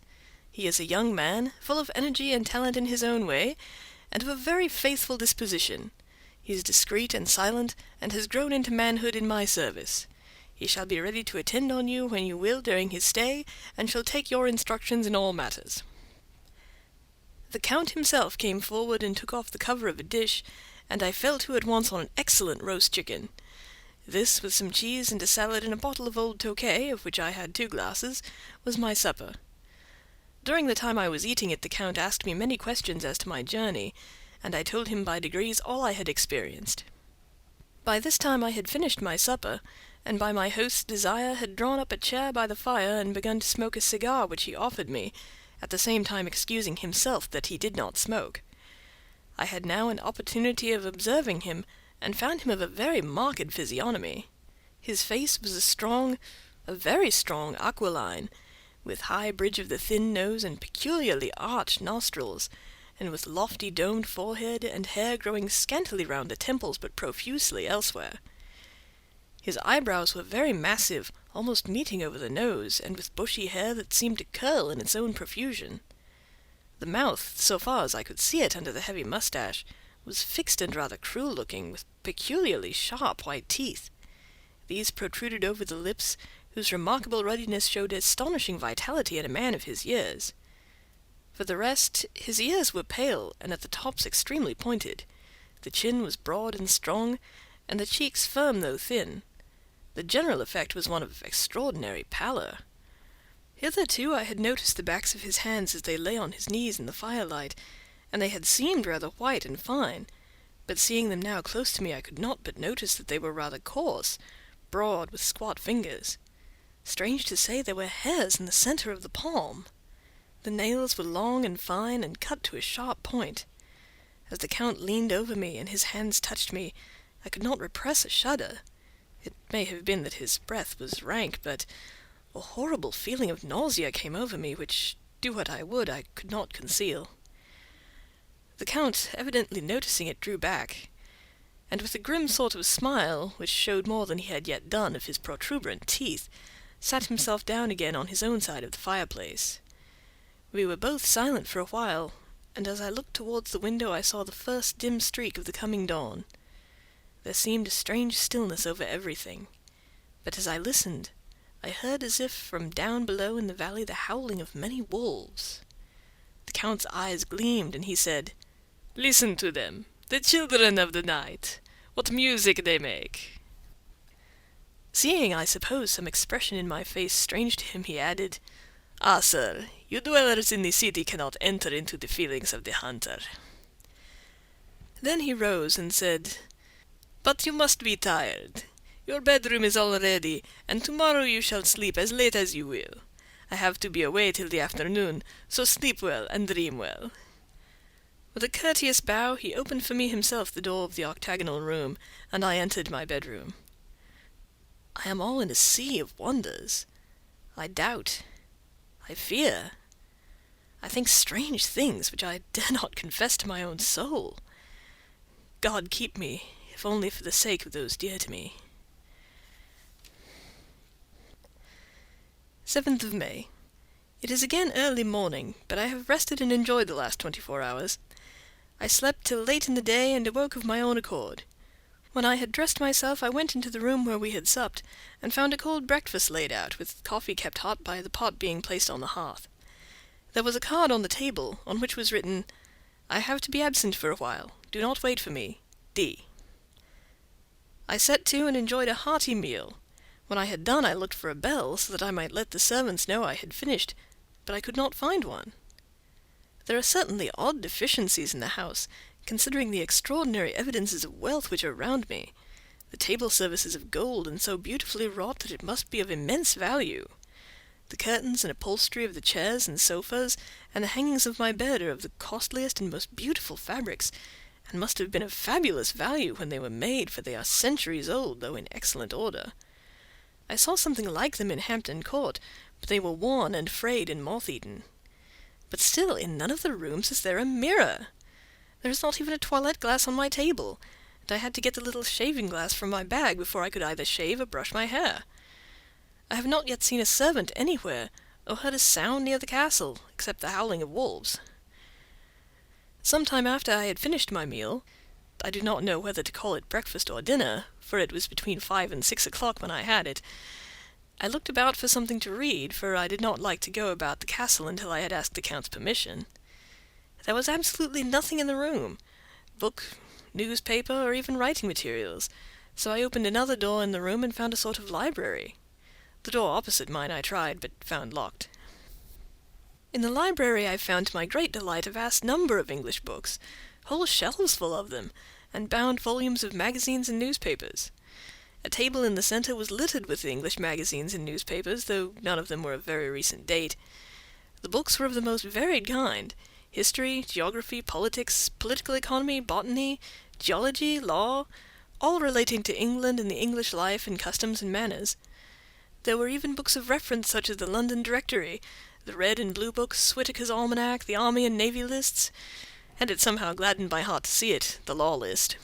Speaker 2: He is a young man, full of energy and talent in his own way, and of a very faithful disposition. He is discreet and silent, and has grown into manhood in my service. He shall be ready to attend on you when you will during his stay, and shall take your instructions in all matters." The Count himself came forward and took off the cover of a dish, and I fell to at once on an excellent roast chicken. This, with some cheese and a salad and a bottle of old Tokay, of which I had 2 glasses, was my supper. During the time I was eating it, the Count asked me many questions as to my journey, and I told him by degrees all I had experienced. By this time I had finished my supper, and by my host's desire had drawn up a chair by the fire and begun to smoke a cigar which he offered me, at the same time excusing himself that he did not smoke. I had now an opportunity of observing him, and found him of a very marked physiognomy. His face was a very strong aquiline, with high bridge of the thin nose and peculiarly arched nostrils, and with lofty domed forehead and hair growing scantily round the temples but profusely elsewhere. His eyebrows were very massive, almost meeting over the nose, and with bushy hair that seemed to curl in its own profusion. The mouth, so far as I could see it under the heavy moustache, was fixed and rather cruel-looking, with peculiarly sharp white teeth. These protruded over the lips, whose remarkable ruddiness showed astonishing vitality in a man of his years. For the rest, his ears were pale, and at the tops extremely pointed. The chin was broad and strong, and the cheeks firm though thin. The general effect was one of extraordinary pallor. Hitherto I had noticed the backs of his hands as they lay on his knees in the firelight, and they had seemed rather white and fine, but seeing them now close to me I could not but notice that they were rather coarse, broad with squat fingers. Strange to say, there were hairs in the centre of the palm. The nails were long and fine and cut to a sharp point. As the Count leaned over me and his hands touched me, I could not repress a shudder. It may have been that his breath was rank, but a horrible feeling of nausea came over me, which, do what I would, I could not conceal. The Count, evidently noticing it, drew back, and with a grim sort of smile, which showed more than he had yet done of his protuberant teeth, sat himself down again on his own side of the fireplace. We were both silent for a while, and as I looked towards the window I saw the first dim streak of the coming dawn. There seemed a strange stillness over everything, but as I listened, I heard as if from down below in the valley the howling of many wolves. The Count's eyes gleamed, and he said, "Listen to them, the children of the night, what music they make." Seeing, I suppose, some expression in my face strange to him, he added, "Ah, sir, you dwellers in the city cannot enter into the feelings of the hunter." Then he rose and said, "But you must be tired. Your bedroom is all ready, and tomorrow you shall sleep as late as you will. I have to be away till the afternoon, so sleep well and dream well." With a courteous bow he opened for me himself the door of the octagonal room, and I entered my bedroom. I am all in a sea of wonders. I doubt. I fear. I think strange things which I dare not confess to my own soul. God keep me, if only for the sake of those dear to me. 7th of May. It is again early morning, but I have rested and enjoyed the last 24 hours. I slept till late in the day and awoke of my own accord. When I had dressed myself, I went into the room where we had supped, and found a cold breakfast laid out, with coffee kept hot by the pot being placed on the hearth. There was a card on the table, on which was written, "I have to be absent for a while. Do not wait for me. D." I set to and enjoyed a hearty meal. When I had done, I looked for a bell, so that I might let the servants know I had finished, but I could not find one. There are certainly odd deficiencies in the house, considering the extraordinary evidences of wealth which are round me. The table service is of gold, and so beautifully wrought that it must be of immense value. The curtains and upholstery of the chairs and sofas, and the hangings of my bed are of the costliest and most beautiful fabrics, and must have been of fabulous value when they were made, for they are centuries old, though in excellent order. I saw something like them in Hampton Court, but they were worn and frayed and moth-eaten. But still, in none of the rooms is there a mirror. There is not even a toilette glass on my table, and I had to get the little shaving glass from my bag before I could either shave or brush my hair. I have not yet seen a servant anywhere, or heard a sound near the castle, except the howling of wolves. Some time after I had finished my meal, I do not know whether to call it breakfast or dinner, for it was between 5 and 6 o'clock when I had it, I looked about for something to read, for I did not like to go about the castle until I had asked the Count's permission. There was absolutely nothing in the room, book, newspaper, or even writing materials, so I opened another door in the room and found a sort of library. The door opposite mine I tried, but found locked. In the library I found to my great delight a vast number of English books, whole shelves full of them, and bound volumes of magazines and newspapers. A table in the centre was littered with the English magazines and newspapers, though none of them were of very recent date. The books were of the most varied kind: history, geography, politics, political economy, botany, geology, law, all relating to England and the English life and customs and manners. There were even books of reference, such as the London Directory, the Red and Blue Books, Whitaker's Almanac, the Army and Navy Lists, and it somehow gladdened my heart to see it, the Law List.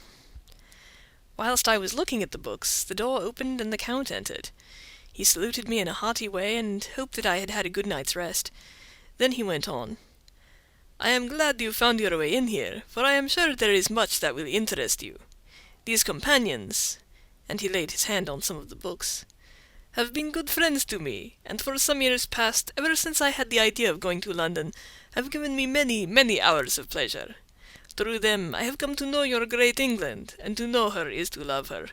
Speaker 2: Whilst I was looking at the books, the door opened and the Count entered. He saluted me in a hearty way, and hoped that I had had a good night's rest. Then he went on. "I am glad you found your way in here, for I am sure there is much that will interest you. These companions," and he laid his hand on some of the books, have been good friends to me, and for some years past, ever since I had the idea of going to London, have given me many, many hours of pleasure. Through them I have come to know your great England, and to know her is to love her.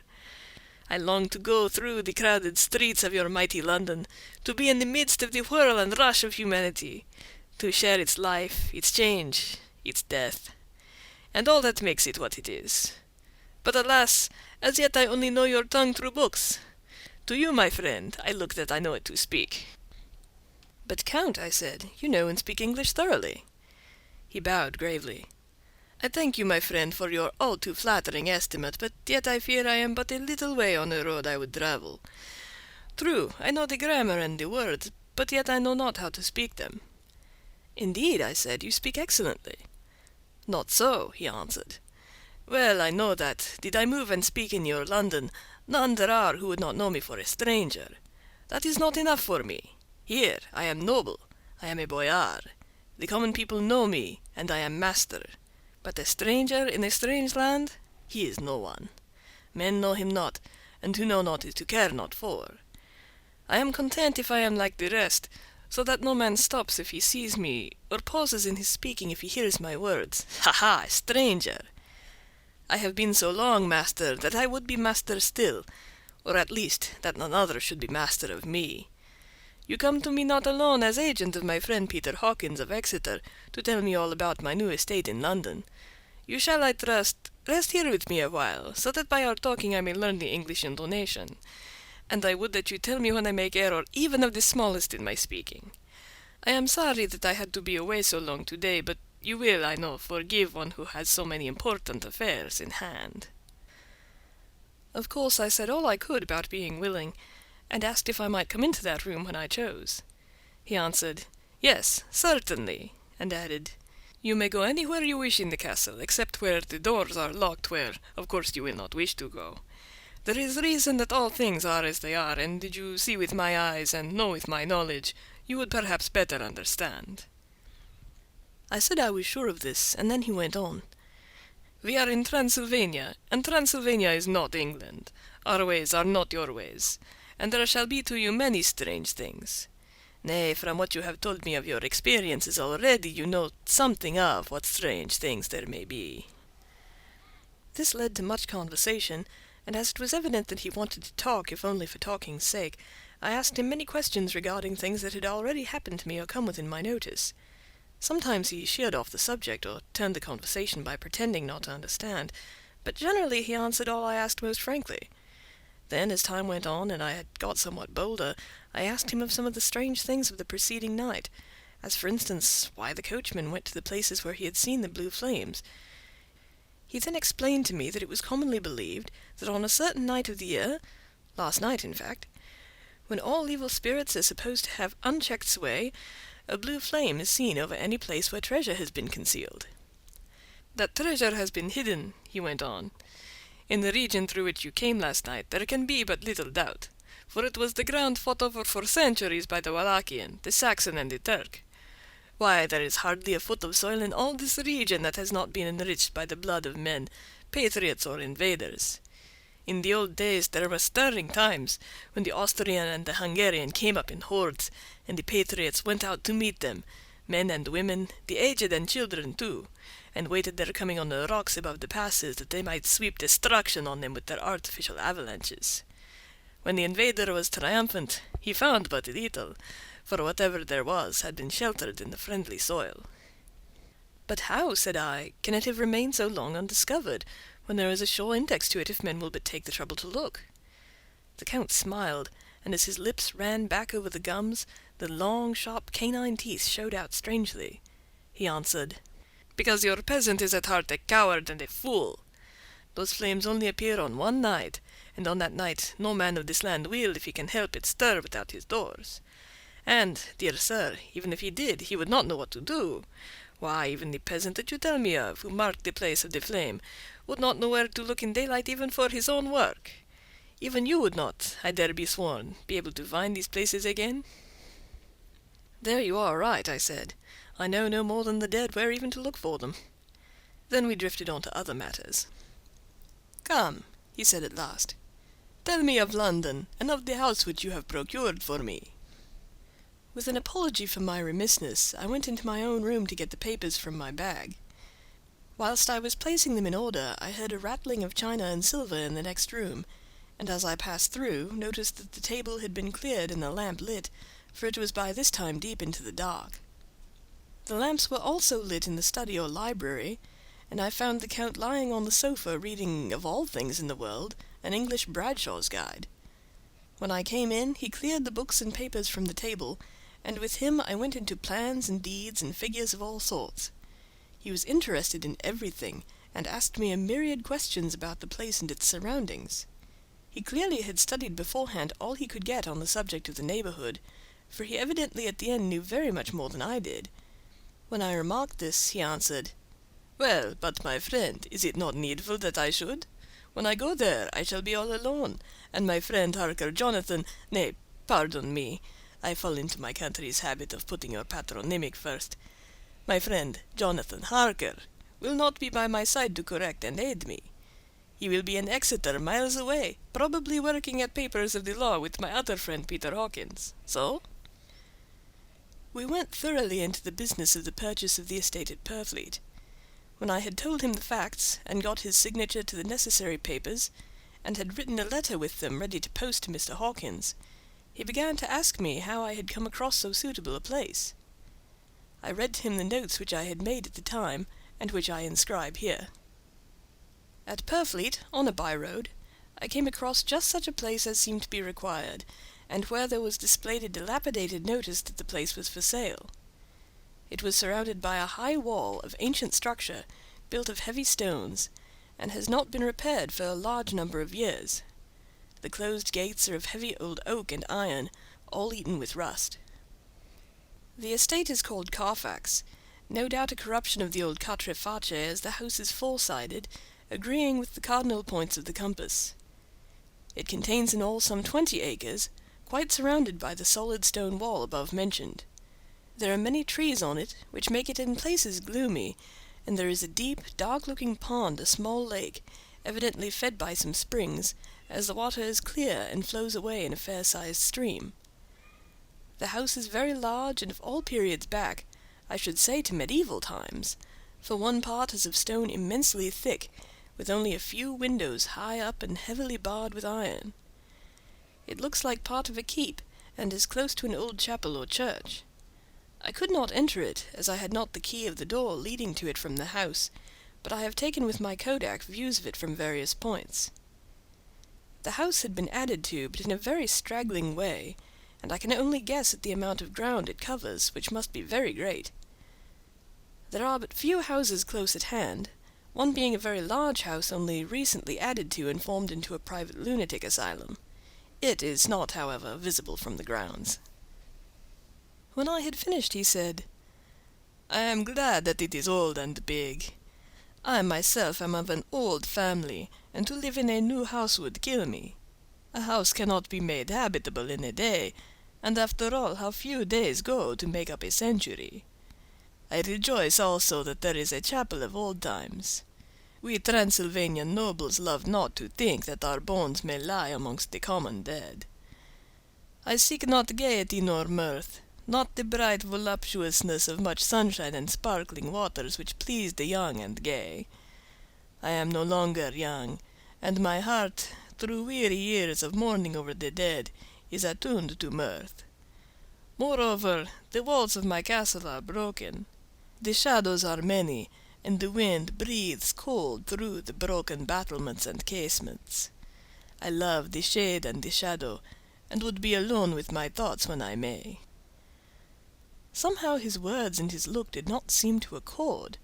Speaker 2: I long to go through the crowded streets of your mighty London, to be in the midst of the whirl and rush of humanity, to share its life, its change, its death, and all that makes it what it is. But alas, as yet I only know your tongue through books. To you, my friend, I look that I know it to speak." "But, Count," I said, "you know and speak English thoroughly." He bowed gravely. "I thank you, my friend, for your all too flattering estimate, but yet I fear I am but a little way on the road I would travel. True, I know the grammar and the words, but yet I know not how to speak them." "Indeed," I said, "you speak excellently." "Not so," he answered. "Well, I know that, did I move and speak in your London, none there are who would not know me for a stranger. That is not enough for me. Here I am noble, I am a boyar. The common people know me, and I am master. But a stranger in a strange land, he is no one. Men know him not, and to know not is to care not for. I am content if I am like the rest, so that no man stops if he sees me, or pauses in his speaking if he hears my words. Ha ha, a stranger! I have been so long master that I would be master still, or at least that none other should be master of me. You come to me not alone as agent of my friend Peter Hawkins of Exeter to tell me all about my new estate in London. You shall, I trust, rest here with me a while, so that by our talking I may learn the English intonation. And I would that you tell me when I make error even of the smallest in my speaking. I am sorry that I had to be away so long today, but you will, I know, forgive one who has so many important affairs in hand." Of course I said all I could about being willing, and asked if I might come into that room when I chose. He answered, "Yes, certainly," and added, "You may go anywhere you wish in the castle, except where the doors are locked, where, of course, you will not wish to go. There is reason that all things are as they are, and did you see with my eyes and know with my knowledge, you would perhaps better understand." I said I was sure of this, and then he went on. "We are in Transylvania, and Transylvania is not England. Our ways are not your ways, and there shall be to you many strange things. Nay, from what you have told me of your experiences already, you know something of what strange things there may be." This led to much conversation, and as it was evident that he wanted to talk, if only for talking's sake, I asked him many questions regarding things that had already happened to me or come within my notice. Sometimes he sheered off the subject, or turned the conversation by pretending not to understand, but generally he answered all I asked most frankly. Then, as time went on, and I had got somewhat bolder, I asked him of some of the strange things of the preceding night, as for instance, why the coachman went to the places where he had seen the blue flames. He then explained to me that it was commonly believed that on a certain night of the year, last night in fact, when all evil spirits are supposed to have unchecked sway, a blue flame is seen over any place where treasure has been concealed. "That treasure has been hidden," he went on, "in the region through which you came last night there can be but little doubt, for it was the ground fought over for centuries by the Wallachian, the Saxon, and the Turk. Why, there is hardly a foot of soil in all this region that has not been enriched by the blood of men, patriots or invaders. In the old days there were stirring times, when the Austrian and the Hungarian came up in hordes, and the patriots went out to meet them, men and women, the aged and children too, and waited their coming on the rocks above the passes, that they might sweep destruction on them with their artificial avalanches. When the invader was triumphant, he found but little, for whatever there was had been sheltered in the friendly soil." "But how," said I, "can it have remained so long undiscovered, when there is a sure index to it if men will but take the trouble to look?" The Count smiled, and as his lips ran back over the gums, the long, sharp canine teeth showed out strangely. He answered, "Because your peasant is at heart a coward and a fool. Those flames only appear on one night, and on that night no man of this land will, if he can help it, stir without his doors. And, dear sir, even if he did, he would not know what to do. Why, even the peasant that you tell me of, who marked the place of the flame, would not know where to look in daylight even for his own work. Even you would not, I dare be sworn, be able to find these places again." "There you are right," I said. "I know no more than the dead where even to look for them." Then we drifted on to other matters. "Come," he said at last, Tell me of London, and of the house which you have procured for me." With an apology for my remissness, I went into my own room to get the papers from my bag. Whilst I was placing them in order, I heard a rattling of china and silver in the next room, and as I passed through, noticed that the table had been cleared and the lamp lit, for it was by this time deep into the dark. The lamps were also lit in the study or library, and I found the Count lying on the sofa reading, of all things in the world, an English Bradshaw's Guide. When I came in, he cleared the books and papers from the table, and with him I went into plans and deeds and figures of all sorts. He was interested in everything, and asked me a myriad questions about the place and its surroundings. He clearly had studied beforehand all he could get on the subject of the neighbourhood, for he evidently at the end knew very much more than I did. When I remarked this, he answered, "Well, but my friend, is it not needful that I should? When I go there, I shall be all alone, and my friend Harker nay, pardon me, I fall into my country's habit of putting your patronymic first. My friend, Jonathan Harker, will not be by my side to correct and aid me. He will be in Exeter, miles away, probably working at papers of the law with my other friend Peter Hawkins. So?" We went thoroughly into the business of the purchase of the estate at Purfleet. When I had told him the facts, and got his signature to the necessary papers, and had written a letter with them ready to post to Mr. Hawkins, he began to ask me how I had come across so suitable a place. I read to him the notes which I had made at the time, and which I inscribe here. At Purfleet, on a by-road, I came across just such a place as seemed to be required, and where there was displayed a dilapidated notice that the place was for sale. It was surrounded by a high wall of ancient structure, built of heavy stones, and has not been repaired for a large number of years. The closed gates are of heavy old oak and iron, all eaten with rust. The estate is called Carfax, no doubt a corruption of the old Quatre Face, as the house is four-sided, agreeing with the cardinal points of the compass. It contains in all some 20 acres, quite surrounded by the solid stone wall above mentioned. There are many trees on it, which make it in places gloomy, and there is a deep, dark-looking pond, a small lake, evidently fed by some springs, as the water is clear and flows away in a fair-sized stream. The house is very large, and of all periods back, I should say to medieval times, for one part is of stone immensely thick, with only a few windows high up and heavily barred with iron. It looks like part of a keep, and is close to an old chapel or church. I could not enter it, as I had not the key of the door leading to it from the house, but I have taken with my kodak views of it from various points. The house had been added to, but in a very straggling way, and I can only guess at the amount of ground it covers, which must be very great. There are but few houses close at hand, one being a very large house only recently added to and formed into a private lunatic asylum. It is not, however, visible from the grounds. When I had finished, he said, "I am glad that it is old and big. I myself am of an old family, and to live in a new house would kill me. A house cannot be made habitable in a day, and after all, how few days go to make up a century. I rejoice also that there is a chapel of old times. We Transylvanian nobles love not to think that our bones may lie amongst the common dead. I seek not gaiety nor mirth, not the bright voluptuousness of much sunshine and sparkling waters which please the young and gay. I am no longer young, and my heart, through weary years of mourning over the dead, is attuned to mirth. Moreover, the walls of my castle are broken. The shadows are many, and the wind breathes cold through the broken battlements and casements. I love the shade and the shadow, and would be alone with my thoughts when I may." Somehow his words and his look did not seem to accord,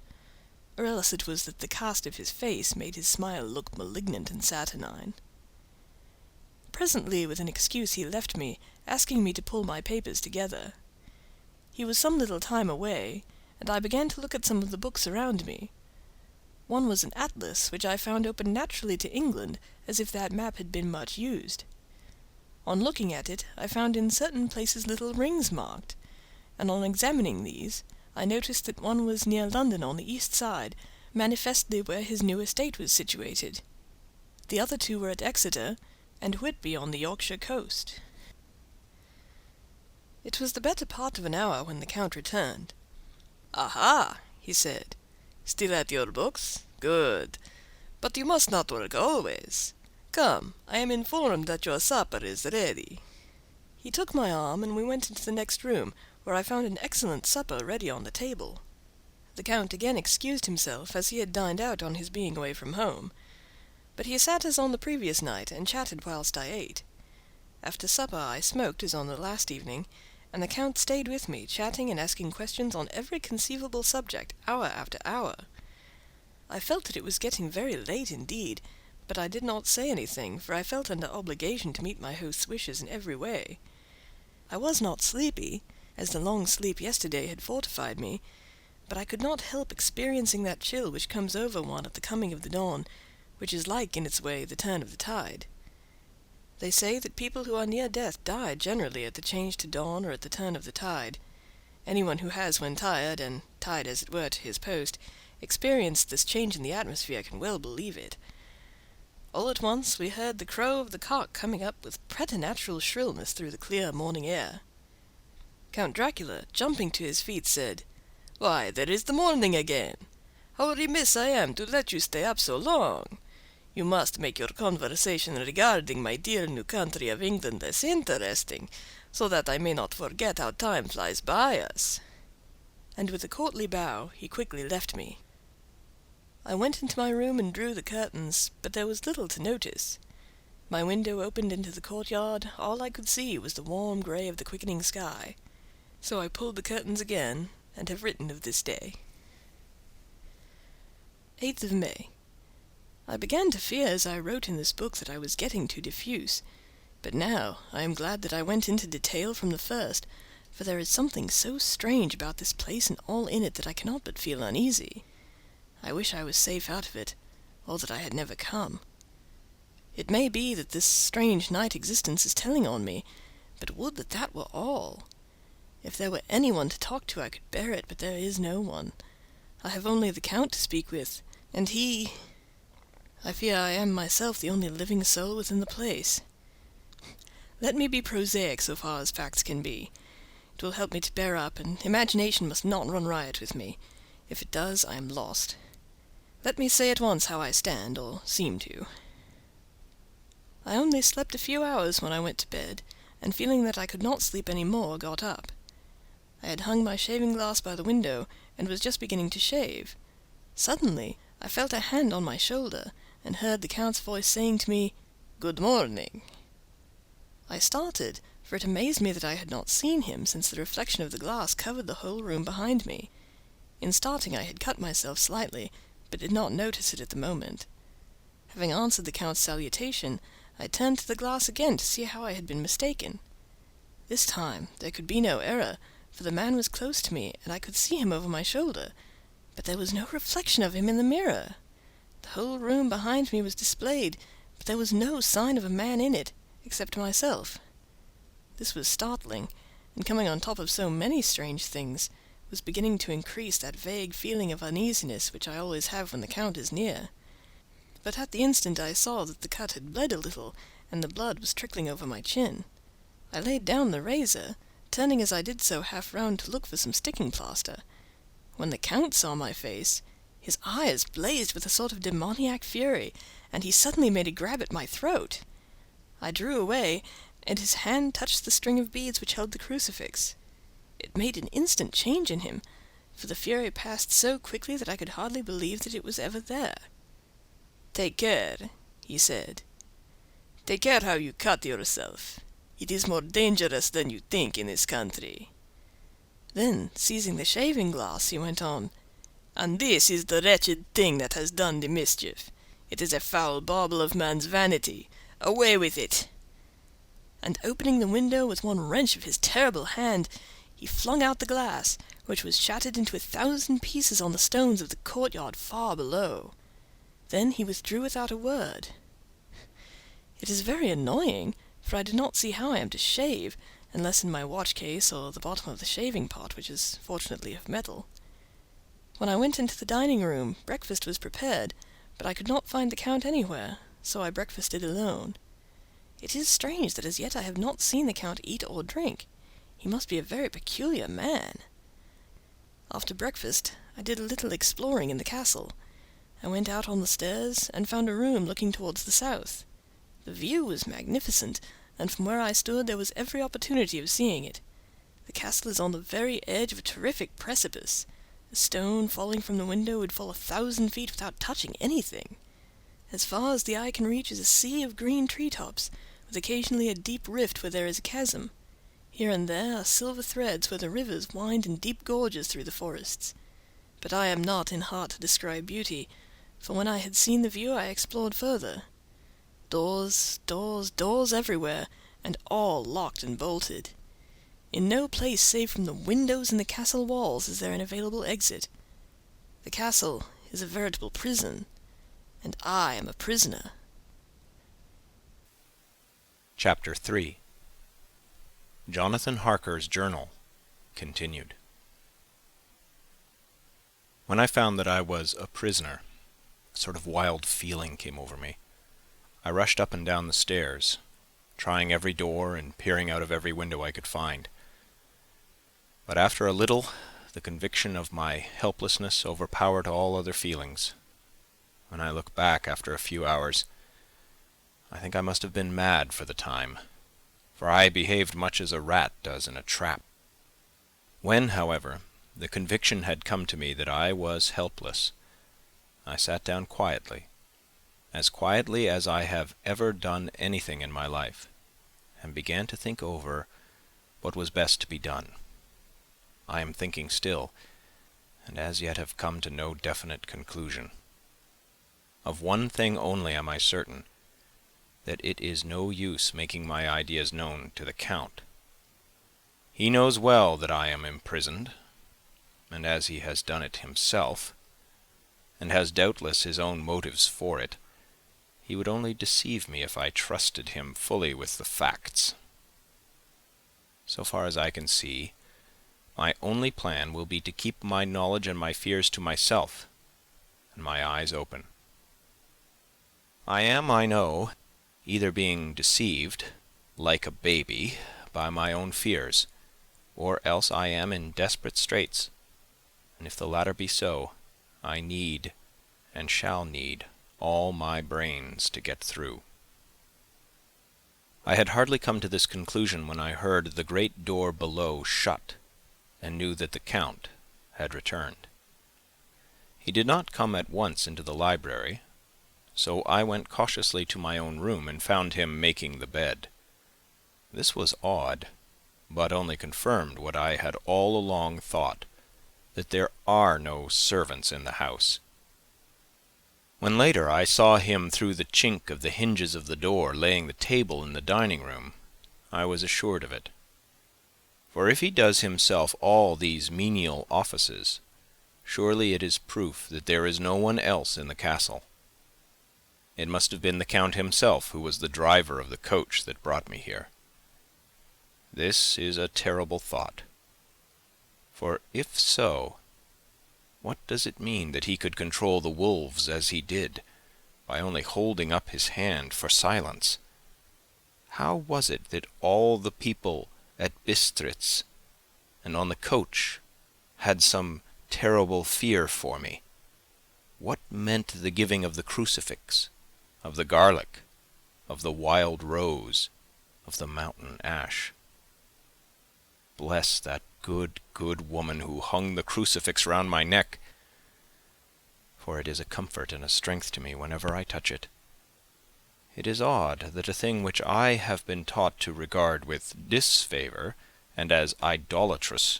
Speaker 2: or else it was that the cast of his face made his smile look malignant and saturnine. Presently, with an excuse, he left me, asking me to pull my papers together. He was some little time away, and I began to look at some of the books around me. One was an atlas, which I found open naturally to England, as if that map had been much used. On looking at it, I found in certain places little rings marked, and on examining these, I noticed that one was near London on the east side, manifestly where his new estate was situated. The other two were at Exeter, and Whitby on the Yorkshire coast. It was the better part of an hour when the Count returned. "Aha!" he said. "Still at your books? Good. But you must not work always. Come, I am informed that your supper is ready." He took my arm, and we went into the next room, where I found an excellent supper ready on the table. The Count again excused himself, as he had dined out on his being away from home. But he sat as on the previous night, and chatted whilst I ate. After supper I smoked as on the last evening, and the Count stayed with me, chatting and asking questions on every conceivable subject, hour after hour. I felt that it was getting very late indeed, but I did not say anything, for I felt under obligation to meet my host's wishes in every way. I was not sleepy, as the long sleep yesterday had fortified me, but I could not help experiencing that chill which comes over one at the coming of the dawn, which is like, in its way, the turn of the tide. They say that people who are near death die generally at the change to dawn or at the turn of the tide. Anyone who has, when tired, and tied as it were to his post, experienced this change in the atmosphere can well believe it. All at once we heard the crow of the cock coming up with preternatural shrillness through the clear morning air. Count Dracula, jumping to his feet, said, "Why, there is the morning again! How remiss I am to let you stay up so long! You must make your conversation regarding my dear new country of England less interesting, so that I may not forget how time flies by us." And with a courtly bow he quickly left me. I went into my room and drew the curtains, but there was little to notice. My window opened into the courtyard. All I could see was the warm grey of the quickening sky. So I pulled the curtains again, and have written of this day. 8th of May. I began to fear as I wrote in this book that I was getting too diffuse, but now I am glad that I went into detail from the first, for there is something so strange about this place and all in it that I cannot but feel uneasy. I wish I was safe out of it, or that I had never come. It may be that this strange night existence is telling on me, but would that that were all! If there were anyone to talk to I could bear it, but there is no one. I have only the Count to speak with, and he... I fear I am myself the only living soul within the place. Let me be prosaic so far as facts can be. It will help me to bear up, and imagination must not run riot with me. If it does, I am lost. Let me say at once how I stand, or seem to. I only slept a few hours when I went to bed, and feeling that I could not sleep any more, got up. I had hung my shaving glass by the window, and was just beginning to shave. Suddenly I felt a hand on my shoulder, and heard the Count's voice saying to me, "Good morning." I started, for it amazed me that I had not seen him, since the reflection of the glass covered the whole room behind me. In starting I had cut myself slightly, but did not notice it at the moment. Having answered the Count's salutation, I turned to the glass again to see how I had been mistaken. This time there could be no error, for the man was close to me, and I could see him over my shoulder, but there was no reflection of him in the mirror. The whole room behind me was displayed, but there was no sign of a man in it, except myself. This was startling, and coming on top of so many strange things, was beginning to increase that vague feeling of uneasiness which I always have when the Count is near. But at the instant I saw that the cut had bled a little, and the blood was trickling over my chin. I laid down the razor, turning as I did so half round to look for some sticking plaster. When the Count saw my face, his eyes blazed with a sort of demoniac fury, and he suddenly made a grab at my throat. I drew away, and his hand touched the string of beads which held the crucifix. It made an instant change in him, for the fury passed so quickly that I could hardly believe that it was ever there. "Take care," he said. "Take care how you cut yourself. It is more dangerous than you think in this country." Then, seizing the shaving-glass, he went on, "And this is the wretched thing that has done the mischief. It is a foul bauble of man's vanity. Away with it!" And opening the window with one wrench of his terrible hand, he flung out the glass, which was shattered into 1,000 pieces on the stones of the courtyard far below. Then he withdrew without a word. It is very annoying, for I do not see how I am to shave, unless in my watch-case or the bottom of the shaving-pot, which is fortunately of metal. When I went into the dining-room, breakfast was prepared, but I could not find the Count anywhere, so I breakfasted alone. It is strange that as yet I have not seen the Count eat or drink. He must be a very peculiar man. After breakfast I did a little exploring in the castle. I went out on the stairs and found a room looking towards the south. The view was magnificent, and from where I stood there was every opportunity of seeing it. The castle is on the very edge of a terrific precipice. A stone falling from the window would fall 1,000 feet without touching anything. As far as the eye can reach is a sea of green treetops, with occasionally a deep rift where there is a chasm. Here and there are silver threads where the rivers wind in deep gorges through the forests. But I am not in heart to describe beauty, for when I had seen the view I explored further. Doors, doors, doors everywhere, and all locked and bolted. In no place save from the windows and the castle walls is there an available exit. The castle is a veritable prison, and I am a prisoner.
Speaker 3: Chapter 3. Jonathan Harker's Journal, continued. When I found that I was a prisoner, a sort of wild feeling came over me. I rushed up and down the stairs, trying every door and peering out of every window I could find. But after a little, the conviction of my helplessness overpowered all other feelings. When I look back after a few hours, I think I must have been mad for the time, for I behaved much as a rat does in a trap. When, however, the conviction had come to me that I was helpless, I sat down quietly as I have ever done anything in my life, and began to think over what was best to be done. I am thinking still, and as yet have come to no definite conclusion. Of one thing only am I certain, that it is no use making my ideas known to the Count. He knows well that I am imprisoned, and as he has done it himself, and has doubtless his own motives for it, he would only deceive me if I trusted him fully with the facts. So far as I can see, my only plan will be to keep my knowledge and my fears to myself, and my eyes open. I am, I know, either being deceived, like a baby, by my own fears, or else I am in desperate straits, and if the latter be so, I need, and shall need, all my brains to get through. I had hardly come to this conclusion when I heard the great door below shut, and knew that the Count had returned. He did not come at once into the library, so I went cautiously to my own room and found him making the bed. This was odd, but only confirmed what I had all along thought, that there are no servants in the house. When later I saw him through the chink of the hinges of the door laying the table in the dining-room, I was assured of it. For if he does himself all these menial offices, surely it is proof that there is no one else in the castle. It must have been the Count himself who was the driver of the coach that brought me here. This is a terrible thought. For if so, what does it mean that he could control the wolves as he did, by only holding up his hand for silence? How was it that all the people at Bistritz and on the coach had some terrible fear for me? What meant the giving of the crucifix, of the garlic, of the wild rose, of the mountain ash? Bless that good woman who hung the crucifix round my neck, for it is a comfort and a strength to me whenever I touch it. It is odd that a thing which I have been taught to regard with disfavour and as idolatrous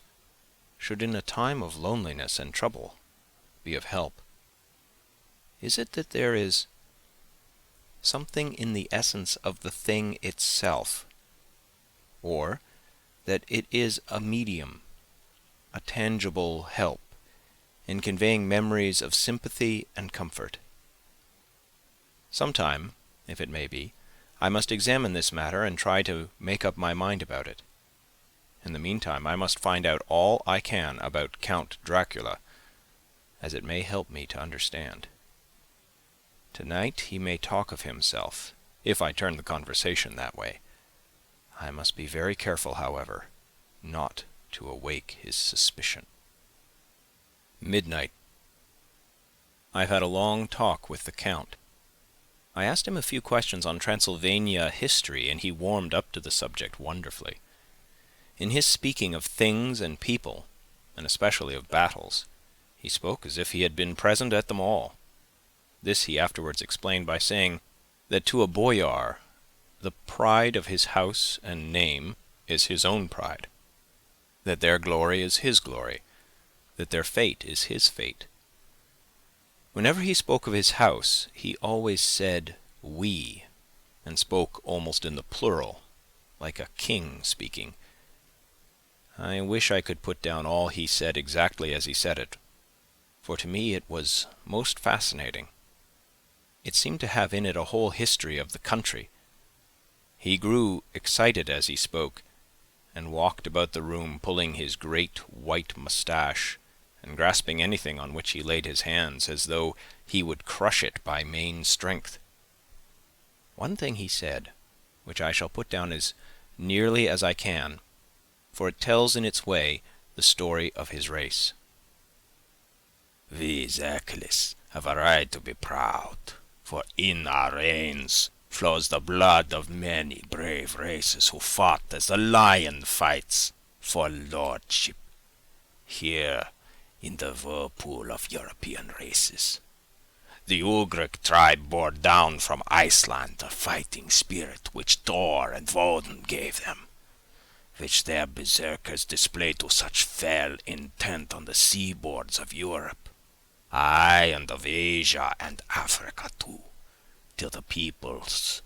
Speaker 3: should in a time of loneliness and trouble be of help. Is it that there is something in the essence of the thing itself, or that it is a medium, a tangible help, in conveying memories of sympathy and comfort? Sometime, if it may be, I must examine this matter and try to make up my mind about it. In the meantime I must find out all I can about Count Dracula, as it may help me to understand. Tonight he may talk of himself, if I turned the conversation that way. I must be very careful, however, not to awake his suspicion. Midnight. I've had a long talk with the Count. I asked him a few questions on Transylvania history, and he warmed up to the subject wonderfully. In his speaking of things and people, and especially of battles, he spoke as if he had been present at them all. This he afterwards explained by saying that to a boyar the pride of his house and name is his own pride, that their glory is his glory, that their fate is his fate. Whenever he spoke of his house, he always said we, and spoke almost in the plural, like a king speaking. I wish I could put down all he said exactly as he said it, for to me it was most fascinating. It seemed to have in it a whole history of the country. He grew excited as he spoke, and walked about the room pulling his great white moustache, and grasping anything on which he laid his hands, as though he would crush it by main strength. One thing he said, which I shall put down as nearly as I can, for it tells in its way the story of his race.
Speaker 4: We Zerkelis have a right to be proud, for in our veins flows the blood of many brave races who fought as the lion fights for lordship. Here, in the whirlpool of European races, the Ugric tribe bore down from Iceland the fighting spirit which Thor and Woden gave them, which their berserkers displayed to such fell intent on the seaboards of Europe, aye, and of Asia and Africa too, till the peoples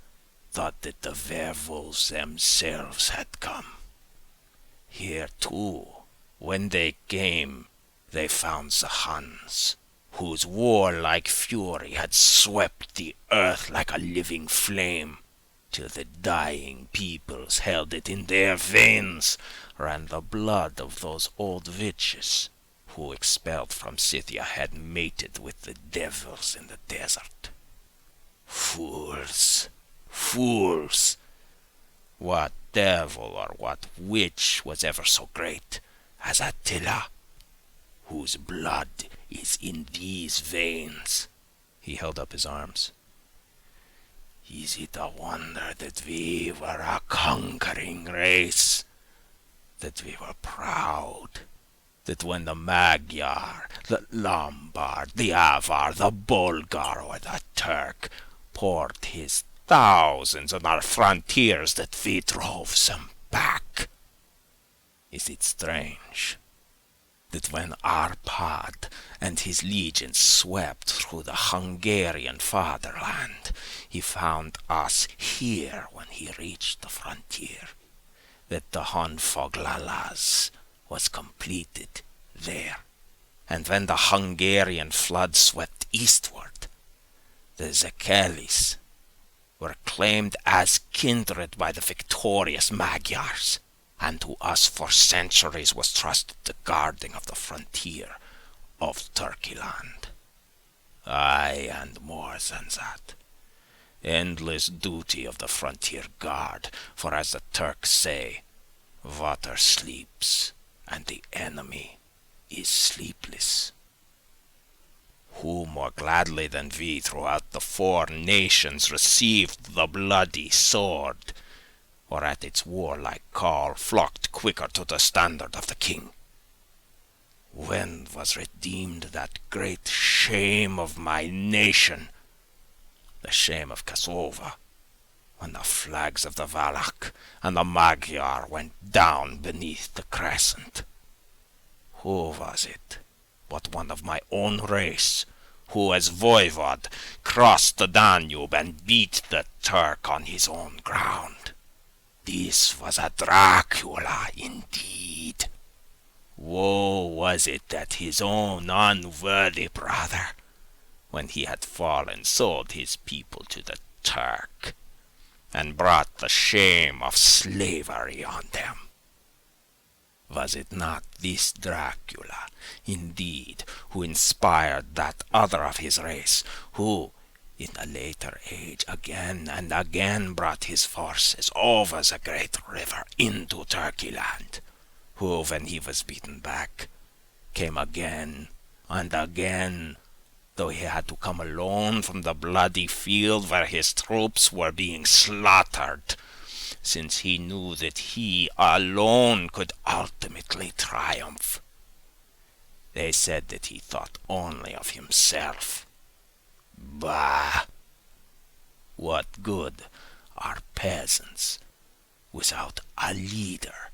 Speaker 4: thought that the werewolves themselves had come. Here too, when they came, they found the Huns, whose warlike fury had swept the earth like a living flame, till the dying peoples held it in their veins, ran the blood of those old witches, who expelled from Scythia had mated with the devils in the desert. Fools! Fools! What devil or what witch was ever so great as Attila, whose blood is in these veins?
Speaker 3: He held up his arms.
Speaker 4: Is it a wonder that we were a conquering race? That we were proud? That when the Magyar, the Lombard, the Avar, the Bulgar, or the Turk poured his thousands on our frontiers, that we drove them back? Is it strange that when Arpad and his legions swept through the Hungarian fatherland, he found us here when he reached the frontier, that the Honfoglalas was completed there, and when the Hungarian flood swept eastward, the Zekelis were claimed as kindred by the victorious Magyars, and to us for centuries was trusted the guarding of the frontier of Turkeyland. Aye, and more than that, endless duty of the frontier guard, for as the Turks say, water sleeps, and the enemy is sleepless. Who more gladly than we throughout the 4 nations received the bloody sword, or at its warlike call flocked quicker to the standard of the king? When was redeemed that great shame of my nation, the shame of Kosova, when the flags of the Valak and the Magyar went down beneath the crescent? Who was it but one of my own race, who as voivod crossed the Danube and beat the Turk on his own ground? This was a Dracula indeed. Woe was it that his own unworthy brother, when he had fallen, sold his people to the Turk, and brought the shame of slavery on them. Was it not this Dracula, indeed, who inspired that other of his race, who, in a later age again and again brought his forces over the great river into Turkey land, who, when he was beaten back, came again and again, though he had to come alone from the bloody field where his troops were being slaughtered, since he knew that he alone could ultimately triumph. They said that he thought only of himself. Bah! What good are peasants without a leader?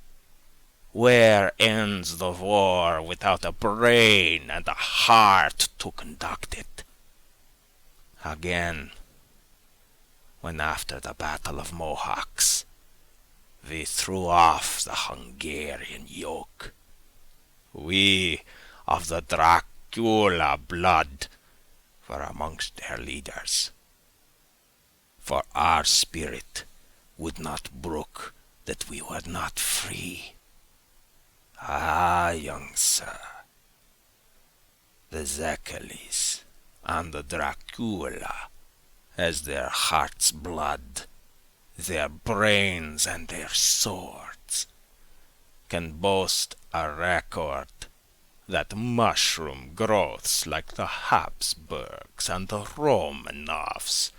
Speaker 4: Where ends the war without a brain and a heart to conduct it? Again, when after the Battle of Mohawks, we threw off the Hungarian yoke, we of the Dracula blood were amongst their leaders. For our spirit would not brook that we were not free. Ah, young sir, the Zekelis and the Dracula, as their heart's blood, their brains and their swords, can boast a record that mushroom growths like the Habsburgs and the Romanovs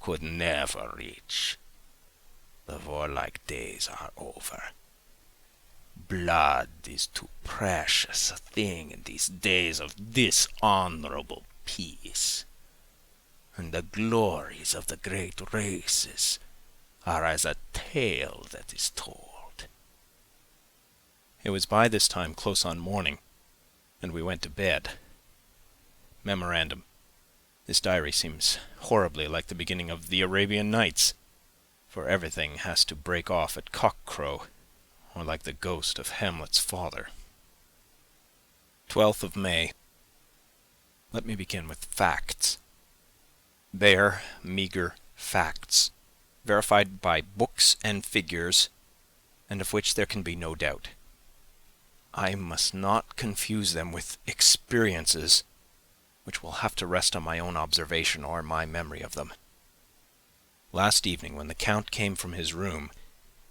Speaker 4: could never reach. The warlike days are over. Blood is too precious a thing in these days of dishonorable peace, and the glories of the great races are as a tale that is told.
Speaker 3: It was by this time close on morning, and we went to bed. Memorandum. This diary seems horribly like the beginning of the Arabian Nights, for everything has to break off at cock-crow, or like the ghost of Hamlet's father. 12th of May. Let me begin with facts. Bare, meager facts, verified by books and figures, and of which there can be no doubt. I must not confuse them with experiences, which will have to rest on my own observation or my memory of them. Last evening, when the Count came from his room,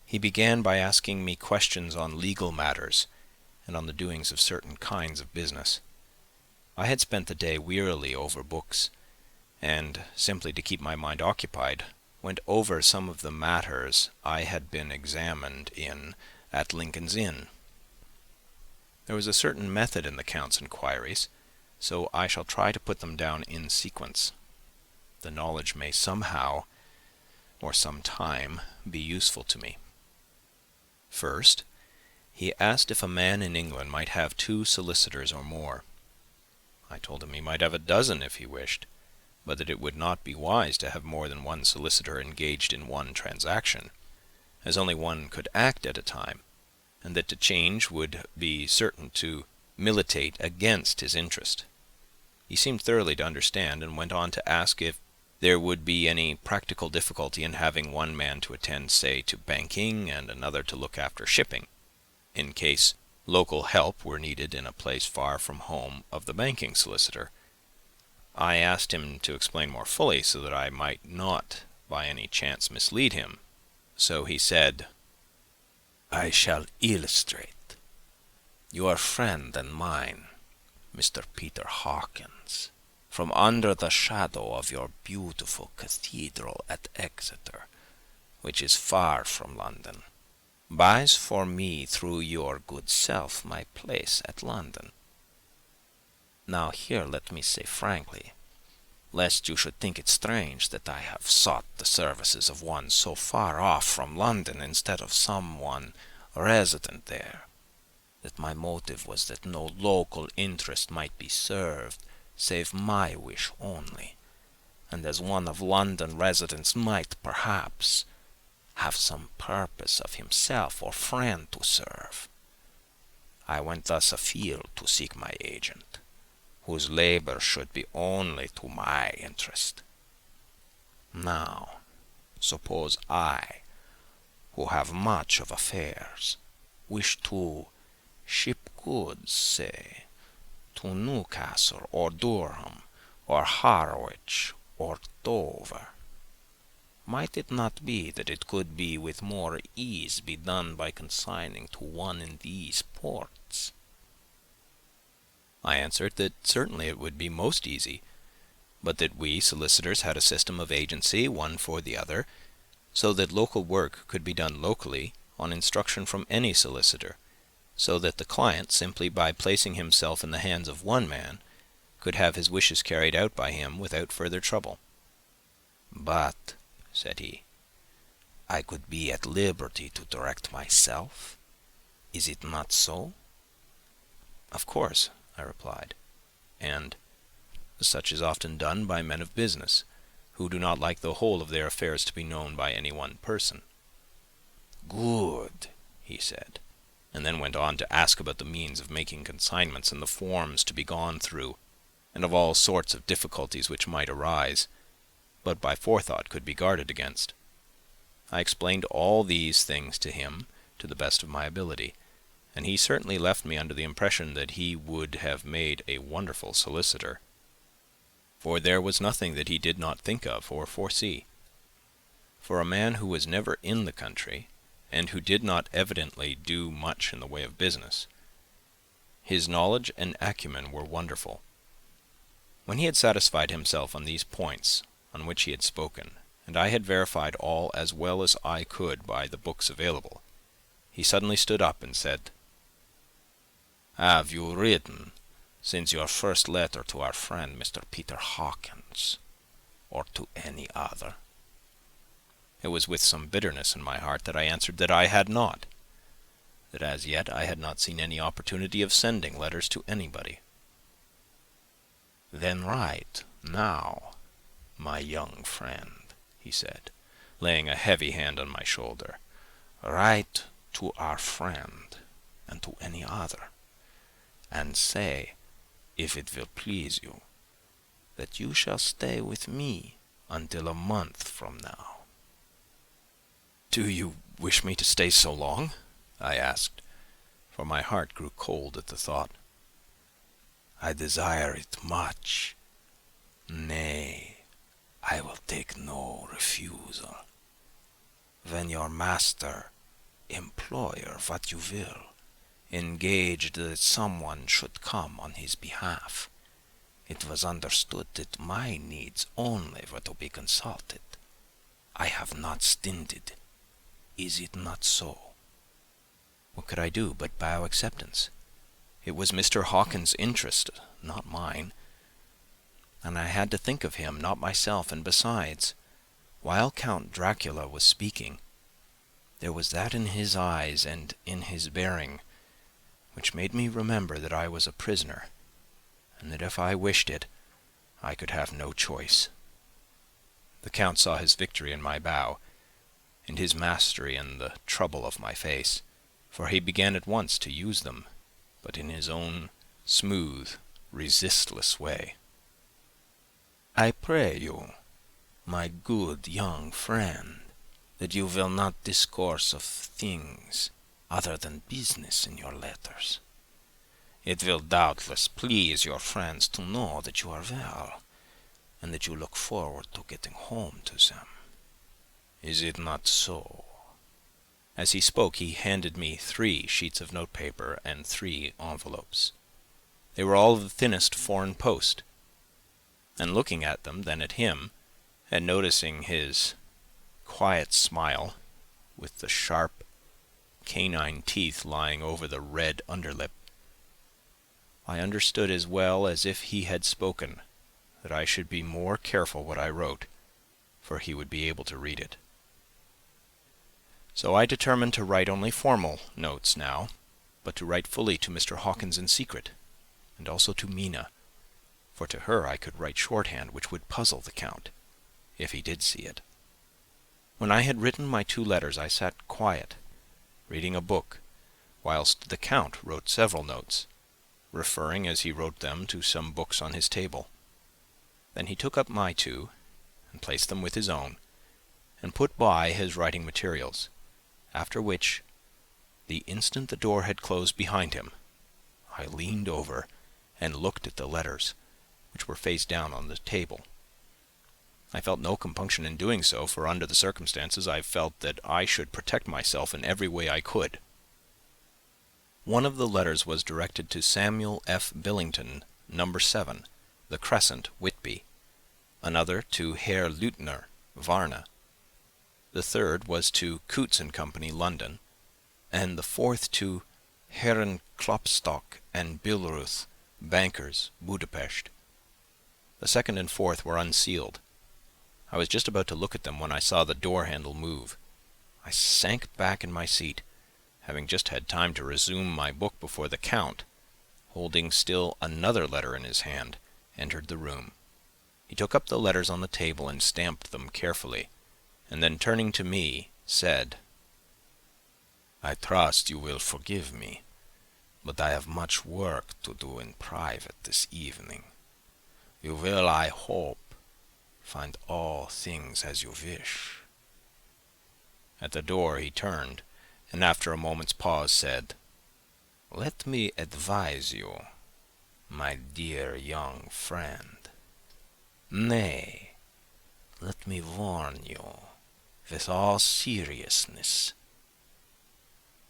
Speaker 3: he began by asking me questions on legal matters and on the doings of certain kinds of business. I had spent the day wearily over books, and, simply to keep my mind occupied, went over some of the matters I had been examined in at Lincoln's Inn. There was a certain method in the Count's inquiries, so I shall try to put them down in sequence. The knowledge may somehow, or some time, be useful to me. First, he asked if a man in England might have 2 solicitors or more. I told him he might have a dozen if he wished, but that it would not be wise to have more than 1 solicitor engaged in one transaction, as only one could act at a time, and that to change would be certain to militate against his interest. He seemed thoroughly to understand, and went on to ask if there would be any practical difficulty in having one man to attend, say, to banking, and another to look after shipping, in case local help were needed in a place far from home of the banking solicitor. I asked him to explain more fully, so that I might not by any chance mislead him. So he said, "I shall illustrate. Your friend and mine, Mr. Peter Hawkins, from under the shadow of your beautiful cathedral at Exeter, which is far from London, buys for me through your good self my place at London. Now here let me say frankly, lest you should think it strange that I have sought the services of one so far off from London instead of someone resident there, that my motive was that no local interest might be served save my wish only, and as one of London residents might perhaps have some purpose of himself or friend to serve. I went thus afield to seek my agent, whose labor should be only to my interest. Now, suppose I, who have much of affairs, wish to ship goods, say, to Newcastle or Durham or Harwich
Speaker 4: or Dover? Might it not be that it could be with more ease be done by consigning to one in these ports?
Speaker 3: I answered that certainly it would be most easy, but that we solicitors had a system of agency, one for the other, so that local work could be done locally on instruction from any solicitor, so that the client, simply by placing himself in the hands of one man, could have his wishes carried out by him without further trouble.
Speaker 4: "But," said he, "I could be at liberty to direct myself. Is it not so?"
Speaker 3: "Of course," I replied, "and such is often done by men of business, who do not like the whole of their affairs to be known by any one person."
Speaker 4: "Good,"
Speaker 3: he said, and then went on to ask about the means of making consignments and the forms to be gone through, and of all sorts of difficulties which might arise, but by forethought could be guarded against. I explained all these things to him to the best of my ability, and he certainly left me under the impression that he would have made a wonderful solicitor, for there was nothing that he did not think of or foresee. For a man who was never in the country, and who did not evidently do much in the way of business, his knowledge and acumen were wonderful. When he had satisfied himself on these points on which he had spoken, and I had verified all as well as I could by the books available, he suddenly stood up and said,
Speaker 4: "Have you written, since your first letter, to our friend Mr. Peter Hawkins, or to any other?"
Speaker 3: It was with some bitterness in my heart that I answered that I had not, that as yet I had not seen any opportunity of sending letters to anybody.
Speaker 4: "Then write now, my young friend," he said, laying a heavy hand on my shoulder. "Write to our friend, and to any other, and say, if it will please you, that you shall stay with me until a month from now."
Speaker 3: "Do you wish me to stay so long?" I asked, for my heart grew cold at the thought.
Speaker 4: "I desire it much. Nay, I will take no refusal. When your master, employer, what you will, engaged that someone should come on his behalf, it was understood that my needs only were to be consulted. I have not stinted. Is it not so?"
Speaker 3: What could I do but bow acceptance? It was Mr. Hawkins' interest, not mine, and I had to think of him, not myself, and besides, while Count Dracula was speaking, there was that in his eyes and in his bearing which made me remember that I was a prisoner, and that if I wished it, I could have no choice. The Count saw his victory in my bow, and his mastery in the trouble of my face, for he began at once to use them, but in his own smooth, resistless way. "I pray you, my good young friend, that you will not discourse of things other than business in your letters. It will doubtless please your friends to know that you are well, and that you look forward to getting home to them. Is it not so?" As he spoke, he handed me 3 sheets of notepaper and 3 envelopes. They were all of the thinnest foreign post, and looking at them, then at him, and noticing his quiet smile, with the sharp canine teeth lying over the red underlip, I understood as well as if he had spoken that I should be more careful what I wrote, for he would be able to read it. So I determined to write only formal notes now, but to write fully to Mr. Hawkins in secret, and also to Mina, for to her I could write shorthand which would puzzle the Count, if he did see it. When I had written my 2 letters, I sat quiet, reading a book, whilst the Count wrote several notes, referring as he wrote them to some books on his table. Then he took up my 2, and placed them with his own, and put by his writing materials, after which, the instant the door had closed behind him, I leaned over and looked at the letters, which were face down on the table. I felt no compunction in doing so, for under the circumstances I felt that I should protect myself in every way I could. One of the letters was directed to Samuel F. Billington, No. 7, The Crescent, Whitby. Another to Herr Leutner, Varna. The third was to Coutts and Company, London, and the fourth to Herren Klopstock and Billruth, bankers, Budapest. The second and fourth were unsealed. I was just about to look at them when I saw the door-handle move. I sank back in my seat, having just had time to resume my book before the Count, holding still another letter in his hand, entered the room. He took up the letters on the table and stamped them carefully, and then turning to me, said, "I trust you will forgive me, but I have much work to do in private this evening. You will, I hope, find all things as you wish." At the door he turned, and after a moment's pause said, "Let me advise you, my dear young friend. Nay, let me warn you, with all seriousness,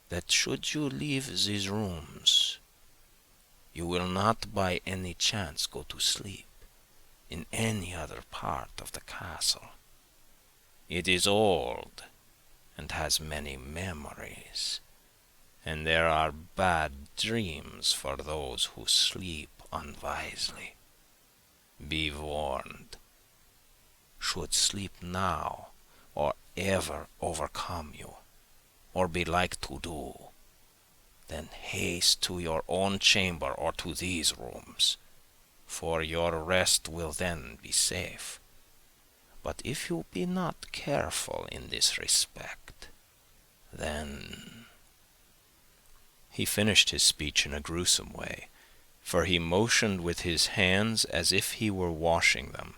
Speaker 3: that should you leave these rooms, you will not by any chance go to sleep in any other part of the castle. It is old, and has many memories, and there are bad dreams for those who sleep unwisely. Be warned. Should sleep now, or ever overcome you, or be like to do, then haste to your own chamber or to these rooms, for your rest will then be safe. But if you be not careful in this respect, then—" He finished his speech in a gruesome way, for he motioned with his hands as if he were washing them.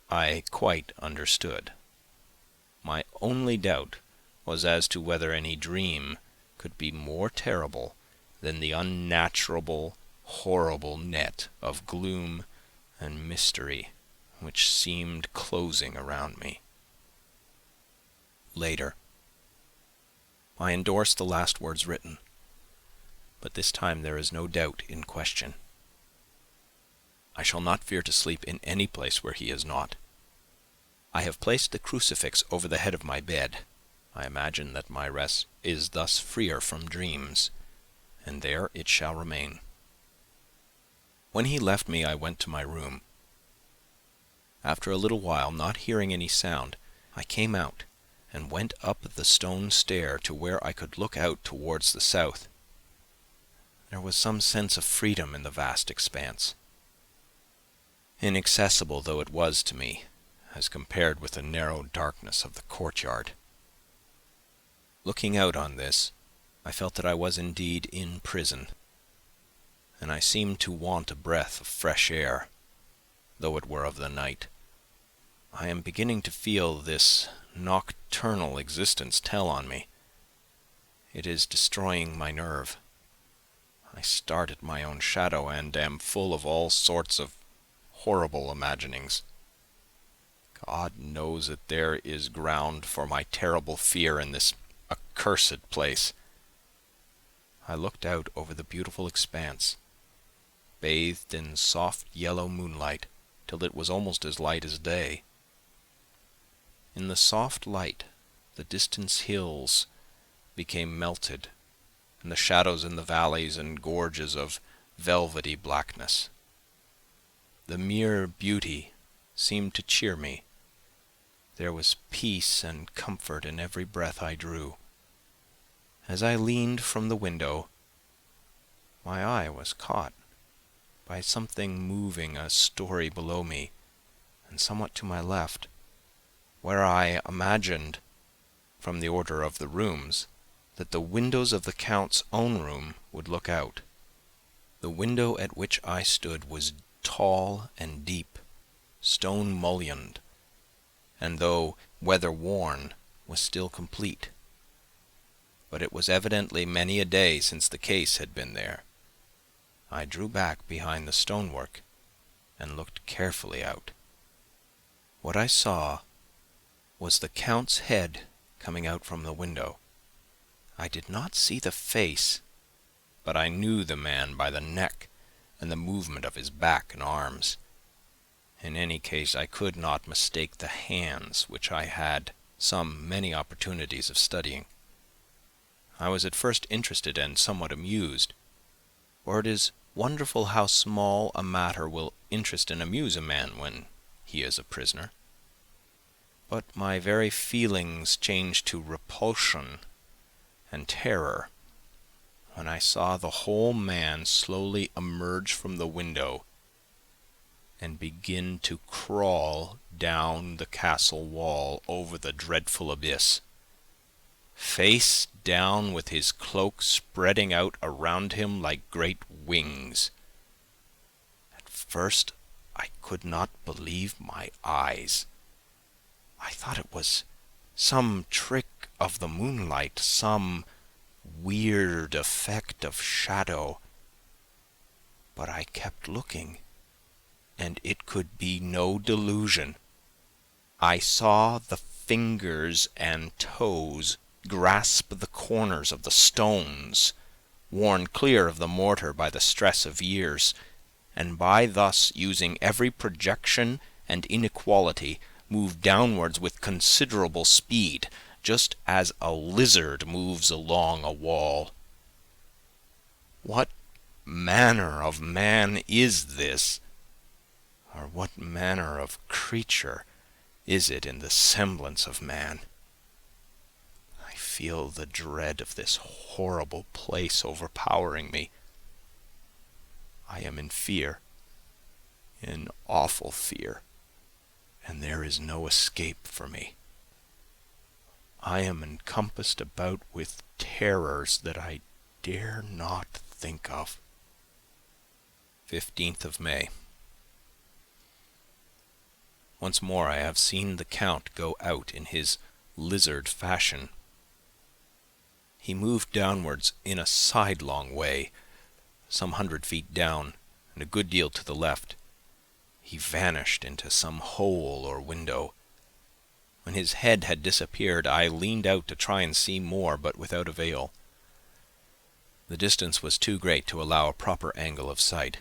Speaker 3: I quite understood. My only doubt was as to whether any dream could be more terrible than the unnatural, horrible net of gloom and mystery which seemed closing around me. Later. I endorse the last words written, but this time there is no doubt in question. I shall not fear to sleep in any place where he is not. I have placed the crucifix over the head of my bed. I imagine that my rest is thus freer from dreams, and there it shall remain. When he left me, I went to my room. After a little while, not hearing any sound, I came out and went up the stone stair to where I could look out towards the south. There was some sense of freedom in the vast expanse, inaccessible though it was to me, as compared with the narrow darkness of the courtyard. Looking out on this, I felt that I was indeed in prison, and I seemed to want a breath of fresh air, though it were of the night. I am beginning to feel this nocturnal existence tell on me. It is destroying my nerve. I start at my own shadow and am full of all sorts of horrible imaginings. God knows that there is ground for my terrible fear in this accursed place. I looked out over the beautiful expanse, bathed in soft yellow moonlight, till it was almost as light as day. In the soft light, the distant hills became melted, and the shadows in the valleys and gorges of velvety blackness. The mere beauty seemed to cheer me. There was peace and comfort in every breath I drew. As I leaned from the window, my eye was caught by something moving a story below me and somewhat to my left, where I imagined, from the order of the rooms, that the windows of the Count's own room would look out. The window at which I stood was tall and deep, stone-mullioned, and though weather-worn, was still complete. But it was evidently many a day since the case had been there. I drew back behind the stonework and looked carefully out. What I saw was the Count's head coming out from the window. I did not see the face, but I knew the man by the neck and the movement of his back and arms. In any case, I could not mistake the hands, which I had many opportunities of studying. I was at first interested and somewhat amused, for it is wonderful how small a matter will interest and amuse a man when he is a prisoner. But my very feelings changed to repulsion and terror when I saw the whole man slowly emerge from the window and begin to crawl down the castle wall over the dreadful abyss, face down, with his cloak spreading out around him like great wings. At first I could not believe my eyes. I thought it was some trick of the moonlight, some weird effect of shadow. But I kept looking, and it could be no delusion. I saw the fingers and toes grasp the corners of the stones, worn clear of the mortar by the stress of years, and by thus using every projection and inequality, move downwards with considerable speed, just as a lizard moves along a wall. What manner of man is this? Or what manner of creature is it in the semblance of man? I feel the dread of this horrible place overpowering me. I am in fear, in awful fear, and there is no escape for me. I am encompassed about with terrors that I dare not think of. 15th of May. Once more I have seen the Count go out in his lizard fashion. He moved downwards in a sidelong way, some 100 feet down, and a good deal to the left. He vanished into some hole or window. When his head had disappeared, I leaned out to try and see more, but without avail. The distance was too great to allow a proper angle of sight.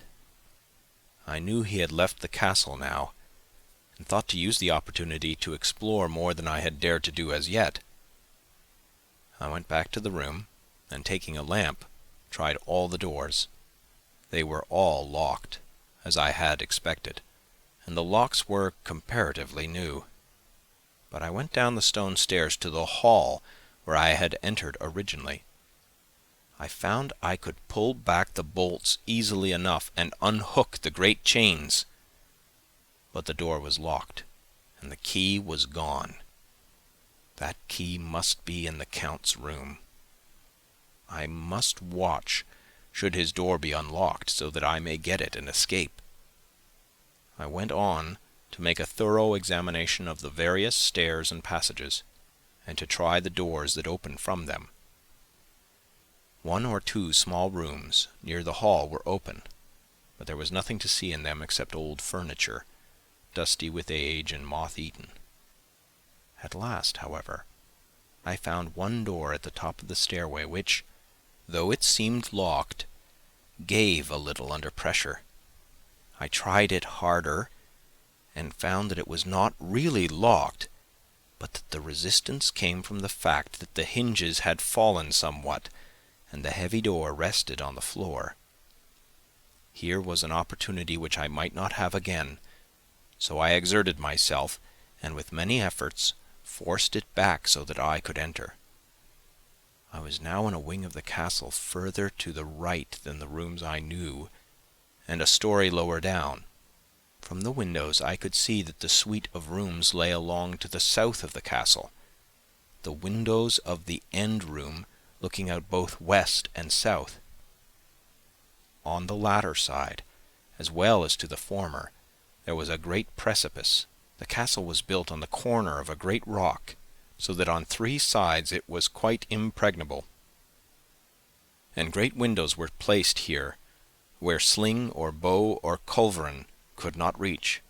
Speaker 3: I knew he had left the castle now, and thought to use the opportunity to explore more than I had dared to do as yet. I went back to the room, and taking a lamp, tried all the doors. They were all locked, as I had expected, and the locks were comparatively new. But I went down the stone stairs to the hall where I had entered originally. I found I could pull back the bolts easily enough and unhook the great chains. But the door was locked, and the key was gone. That key must be in the Count's room. I must watch, should his door be unlocked, so that I may get it and escape. I went on to make a thorough examination of the various stairs and passages, and to try the doors that opened from them. 1 or 2 small rooms near the hall were open, but there was nothing to see in them except old furniture, dusty with age and moth-eaten. At last, however, I found one door at the top of the stairway which, though it seemed locked, gave a little under pressure. I tried it harder, and found that it was not really locked, but that the resistance came from the fact that the hinges had fallen somewhat, and the heavy door rested on the floor. Here was an opportunity which I might not have again, so I exerted myself, and with many efforts forced it back so that I could enter. I was now in a wing of the castle further to the right than the rooms I knew, and a story lower down. From the windows I could see that the suite of rooms lay along to the south of the castle, the windows of the end room looking out both west and south. On the latter side, as well as to the former, there was a great precipice. The castle was built on the corner of a great rock, so that on 3 sides it was quite impregnable, and great windows were placed here, where sling or bow or culverin could not reach.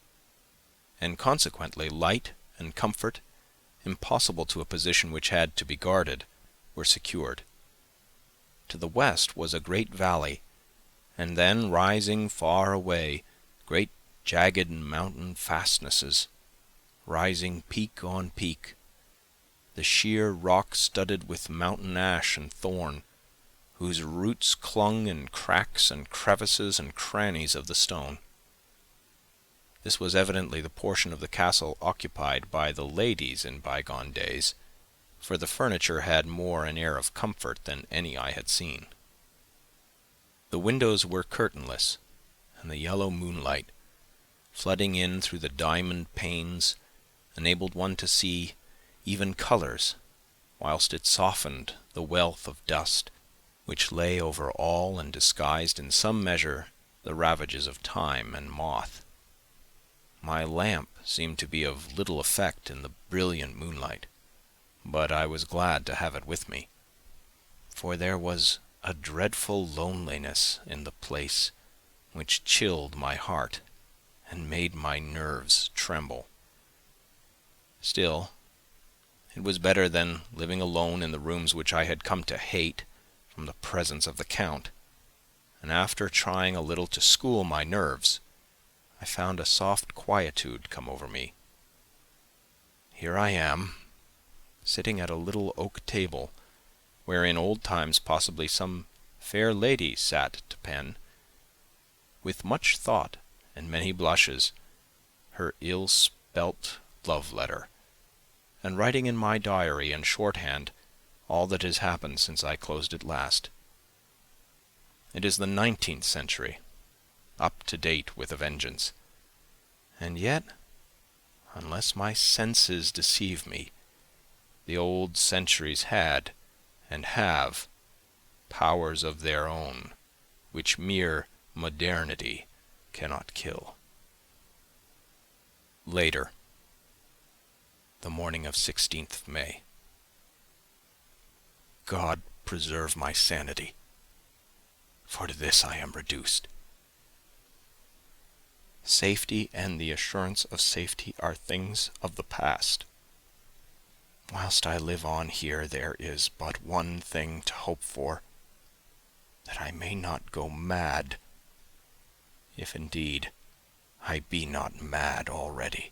Speaker 3: and consequently light and comfort, impossible to a position which had to be guarded, were secured. To the west was a great valley, and then rising far away, great jagged mountain fastnesses, rising peak on peak, the sheer rock studded with mountain ash and thorn, whose roots clung in cracks and crevices and crannies of the stone. This was evidently the portion of the castle occupied by the ladies in bygone days, for the furniture had more an air of comfort than any I had seen. The windows were curtainless, and the yellow moonlight, flooding in through the diamond panes, enabled one to see even colours, whilst it softened the wealth of dust which lay over all and disguised in some measure the ravages of time and moth. My lamp seemed to be of little effect in the brilliant moonlight, but I was glad to have it with me, for there was a dreadful loneliness in the place which chilled my heart and made my nerves tremble. Still, it was better than living alone in the rooms which I had come to hate from the presence of the Count, and after trying a little to school my nerves, I found a soft quietude come over me. Here I am, sitting at a little oak table, where in old times possibly some fair lady sat to pen, with much thought and many blushes, her ill-spelt love-letter, and writing in my diary in shorthand all that has happened since I closed it last. It is the 19th century, up to date with a vengeance, and yet, unless my senses deceive me, the old centuries had, and have, powers of their own, which mere modernity cannot kill. Later, the morning of 16th May. God preserve my sanity, for to this I am reduced. Safety and the assurance of safety are things of the past. Whilst I live on here, there is but one thing to hope for, that I may not go mad, if indeed I be not mad already.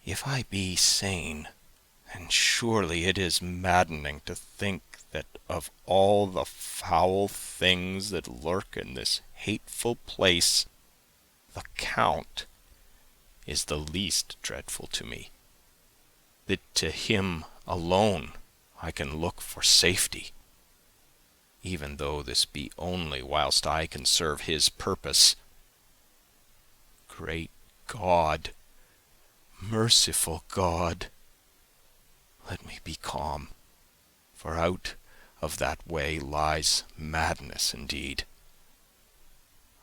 Speaker 3: If I be sane, and surely it is maddening to think that of all the foul things that lurk in this hateful place, the Count is the least dreadful to me, that to him alone I can look for safety, even though this be only whilst I can serve his purpose. Great God, merciful God, let me be calm, for out of that way lies madness indeed.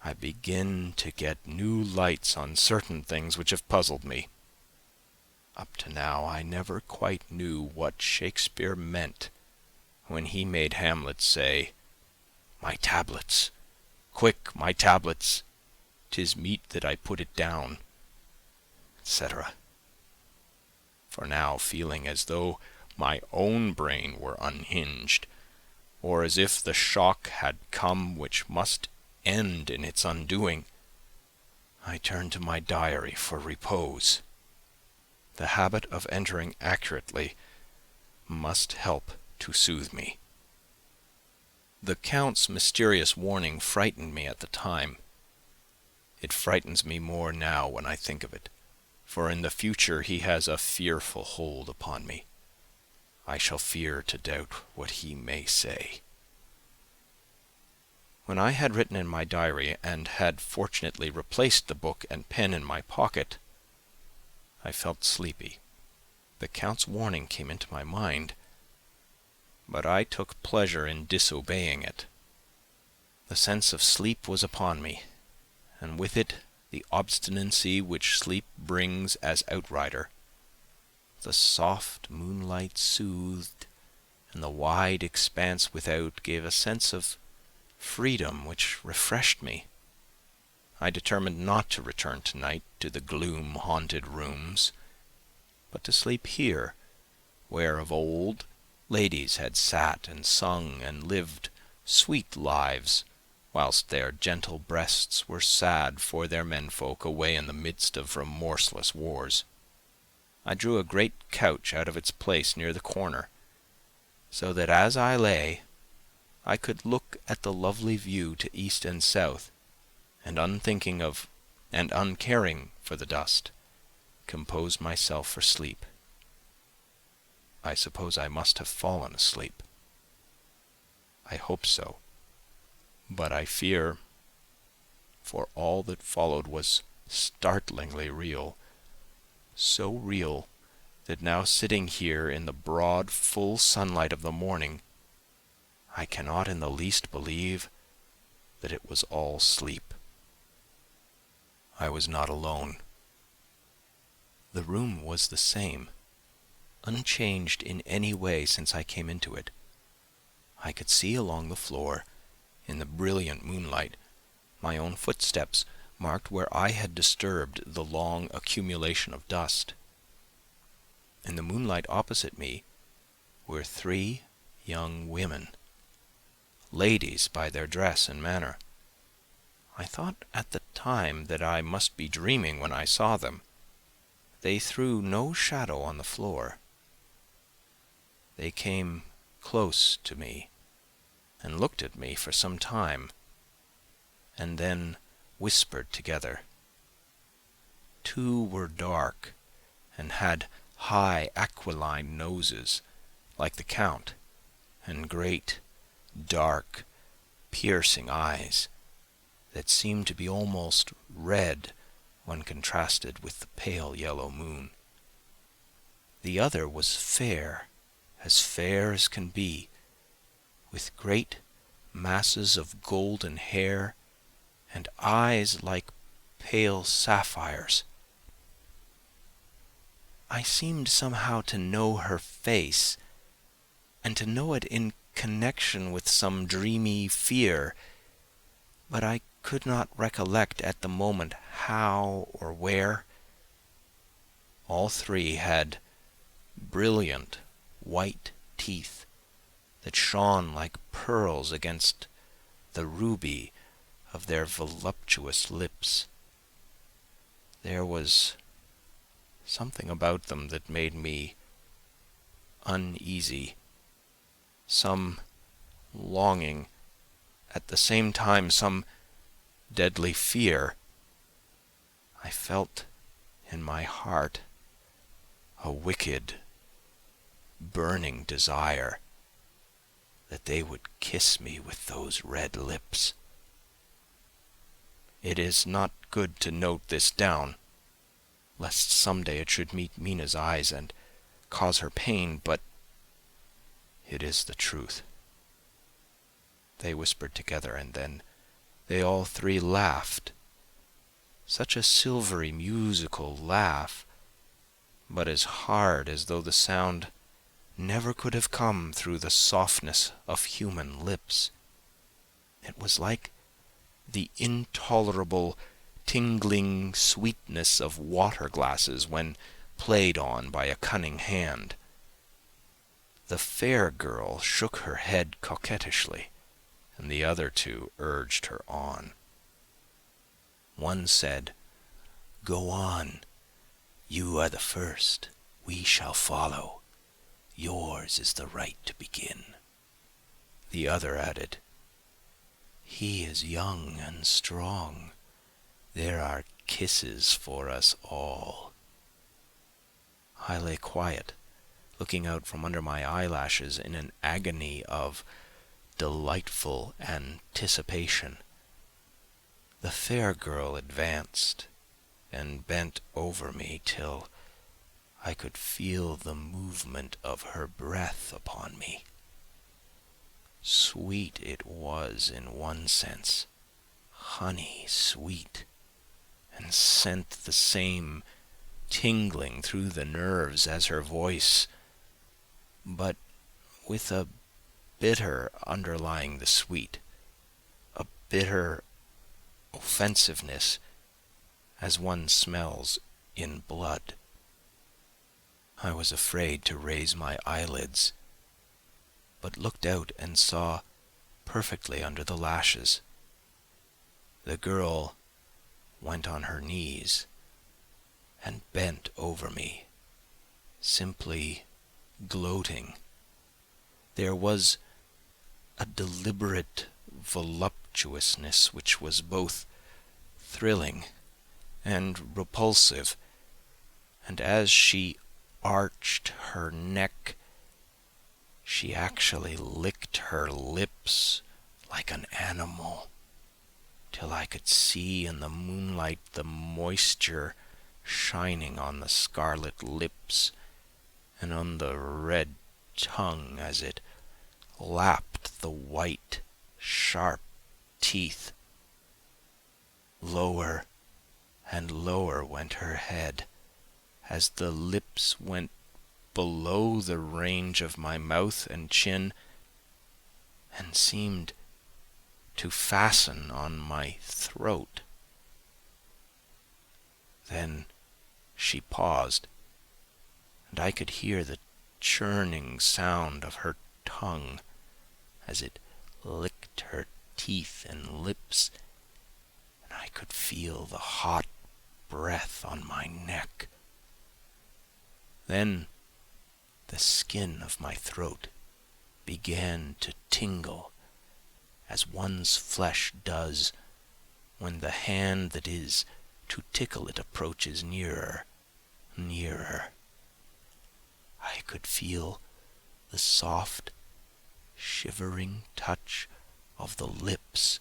Speaker 3: I begin to get new lights on certain things which have puzzled me. Up to now I never quite knew what Shakespeare meant when he made Hamlet say, "My tablets, quick, my tablets, 'tis meet that I put it down," etc. For now, feeling as though my own brain were unhinged, or as if the shock had come which must end in its undoing, I turn to my diary for repose. The habit of entering accurately must help to soothe me. The Count's mysterious warning frightened me at the time. It frightens me more now when I think of it, for in the future he has a fearful hold upon me. I shall fear to doubt what he may say. When I had written in my diary, and had fortunately replaced the book and pen in my pocket, I felt sleepy. The Count's warning came into my mind, but I took pleasure in disobeying it. The sense of sleep was upon me, and with it the obstinacy which sleep brings as outrider. The soft moonlight soothed, and the wide expanse without gave a sense of freedom which refreshed me. I determined not to return tonight to the gloom-haunted rooms, but to sleep here, where of old ladies had sat and sung and lived sweet lives, whilst their gentle breasts were sad for their menfolk away in the midst of remorseless wars. I drew a great couch out of its place near the corner, so that as I lay I could look at the lovely view to east and south, and unthinking of and uncaring for the dust, compose myself for sleep. I suppose I must have fallen asleep. I hope so, but I fear, for all that followed was startlingly real, so real that now sitting here in the broad, full sunlight of the morning, I cannot in the least believe that it was all sleep. I was not alone. The room was the same, unchanged in any way since I came into it. I could see along the floor, in the brilliant moonlight, my own footsteps marked where I had disturbed the long accumulation of dust. In the moonlight opposite me were 3 young women, ladies by their dress and manner. I thought at the time that I must be dreaming when I saw them. They threw no shadow on the floor. They came close to me and looked at me for some time, and then whispered together. 2 were dark and had high aquiline noses like the Count, and great, dark, piercing eyes that seemed to be almost red when contrasted with the pale yellow moon. The other was fair as can be, with great masses of golden hair and eyes like pale sapphires. I seemed somehow to know her face, and to know it in connection with some dreamy fear, but I could not recollect at the moment how or where. All 3 had brilliant white teeth that shone like pearls against the ruby of their voluptuous lips. There was something about them that made me uneasy, some longing, at the same time some deadly fear. I felt in my heart a wicked, burning desire that they would kiss me with those red lips. It is not good to note this down, lest some day it should meet Mina's eyes and cause her pain, but it is the truth. They whispered together, and then they all 3 laughed. Such a silvery, musical laugh, but as hard as though the sound never could have come through the softness of human lips. It was like the intolerable, tingling sweetness of water glasses when played on by a cunning hand. The fair girl shook her head coquettishly, and the other 2 urged her on. One said, "Go on. You are the first. We shall follow. Yours is the right to begin." The other added, "He is young and strong. There are kisses for us all." I lay quiet, looking out from under my eyelashes in an agony of delightful anticipation. The fair girl advanced and bent over me till I could feel the movement of her breath upon me. Sweet it was in one sense, honey sweet, and sent the same tingling through the nerves as her voice, but with a bitter underlying the sweet, a bitter offensiveness as one smells in blood. I was afraid to raise my eyelids, but looked out and saw perfectly under the lashes. The girl went on her knees and bent over me, simply gloating. There was a deliberate voluptuousness which was both thrilling and repulsive, and as she arched her neck, she actually licked her lips like an animal, till I could see in the moonlight the moisture shining on the scarlet lips and on the red tongue as it lapped the white, sharp teeth. Lower and lower went her head, as the lips went below the range of my mouth and chin, and seemed to fasten on my throat. Then she paused, and I could hear the churning sound of her tongue as it licked her teeth and lips, and I could feel the hot breath on my neck. Then the skin of my throat began to tingle, as one's flesh does when the hand that is to tickle it approaches nearer, nearer. I could feel the soft, shivering touch of the lips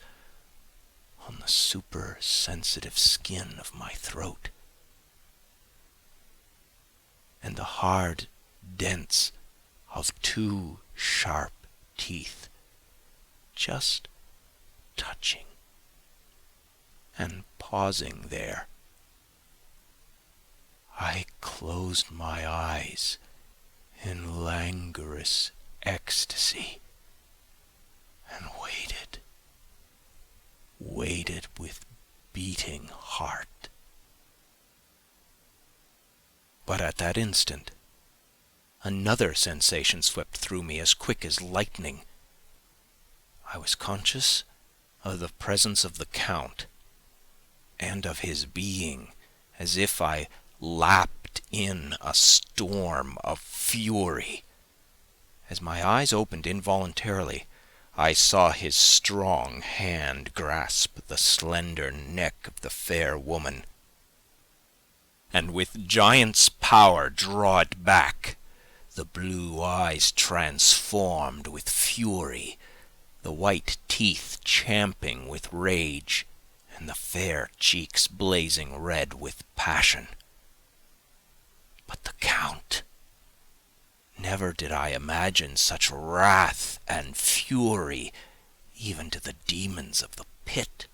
Speaker 3: on the super-sensitive skin of my throat, and the hard dents of two sharp teeth just touching and pausing there. I closed my eyes in languorous ecstasy and waited with beating heart. But at that instant, another sensation swept through me as quick as lightning. I was conscious of the presence of the Count, and of his being, as if I lapped in a storm of fury. As my eyes opened involuntarily, I saw his strong hand grasp the slender neck of the fair woman, and with giant's power draw it back, the blue eyes transformed with fury, the white teeth champing with rage, and the fair cheeks blazing red with passion. But the Count! Never did I imagine such wrath and fury, even to the demons of the pit.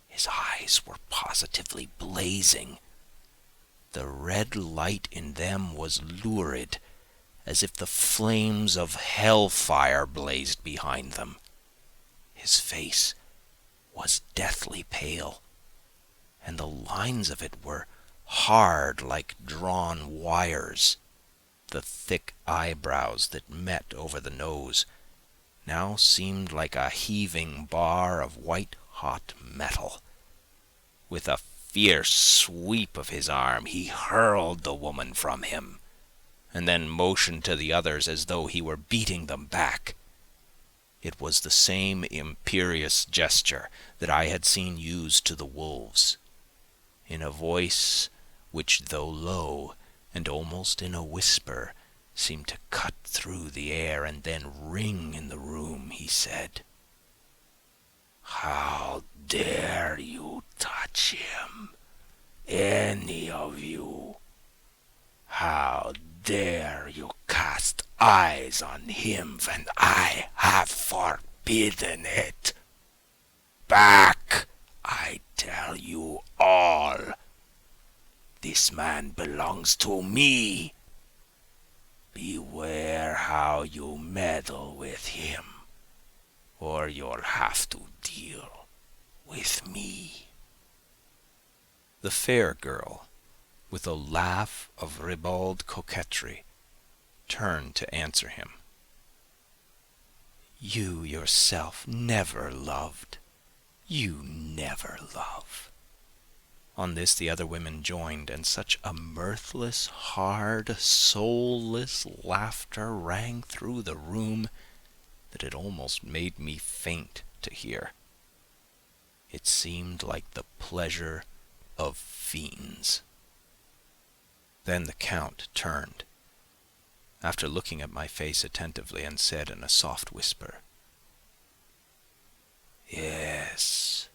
Speaker 3: His eyes were positively blazing. The red light in them was lurid, as if the flames of hellfire blazed behind them. His face was deathly pale, and the lines of it were hard like drawn wires. The thick eyebrows that met over the nose now seemed like a heaving bar of white-hot metal. With a fierce sweep of his arm he hurled the woman from him, and then motioned to the others as though he were beating them back. It was the same imperious gesture that I had seen used to the wolves. In a voice which, though low and almost in a whisper, seemed to cut through the air and then ring in the room, he said, "How dare you touch him, any of you? How dare you cast eyes on him when I have forbidden it? Back, I tell you all. This man belongs to me. Beware how you meddle with him, or you'll have to deal
Speaker 4: with me.
Speaker 3: The fair girl, with a laugh of ribald coquetry, turned to answer him. You yourself never loved. You never love. On this the other women joined, and such a mirthless, hard, soulless laughter rang through the room that it almost made me faint to hear. It seemed like the pleasure of fiends. Then the Count turned, after looking at my face attentively, and said in a soft whisper,
Speaker 4: Yes,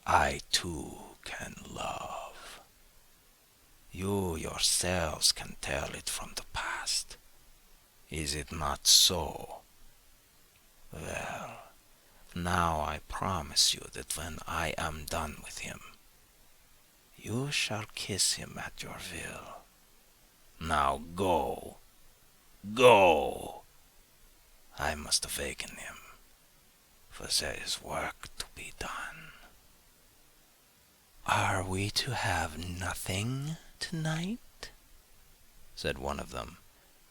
Speaker 4: I too can love. You yourselves can tell it from the past. Is it not so? Well, now I promise you that when I am done with him, you shall kiss him at your will. Now go, go. I must awaken him, for there is work to be done.
Speaker 3: Are we to have nothing tonight? Said one of them,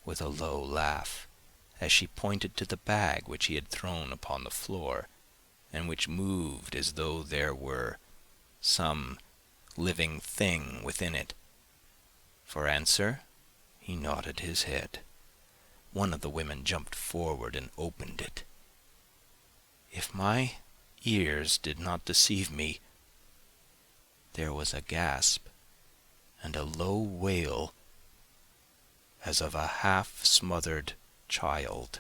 Speaker 3: with a low laugh, as she pointed to the bag which he had thrown upon the floor, and which moved as though there were some living thing within it. For answer, he nodded his head. One of the women jumped forward and opened it. If my ears did not deceive me, there was a gasp and a low wail as of a half-smothered child.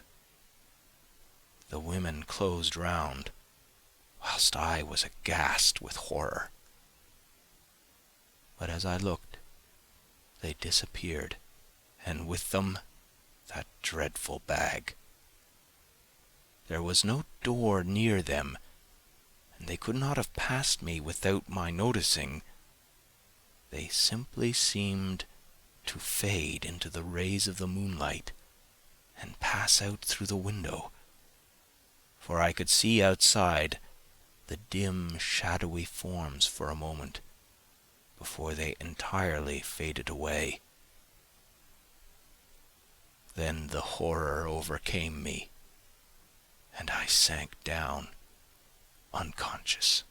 Speaker 3: The women closed round, whilst I was aghast with horror. But as I looked, they disappeared, and with them that dreadful bag. There was no door near them, and they could not have passed me without my noticing. They simply seemed to fade into the rays of the moonlight and pass out through the window, for I could see outside the dim, shadowy forms for a moment before they entirely faded away. Then the horror overcame me, and I sank down unconscious.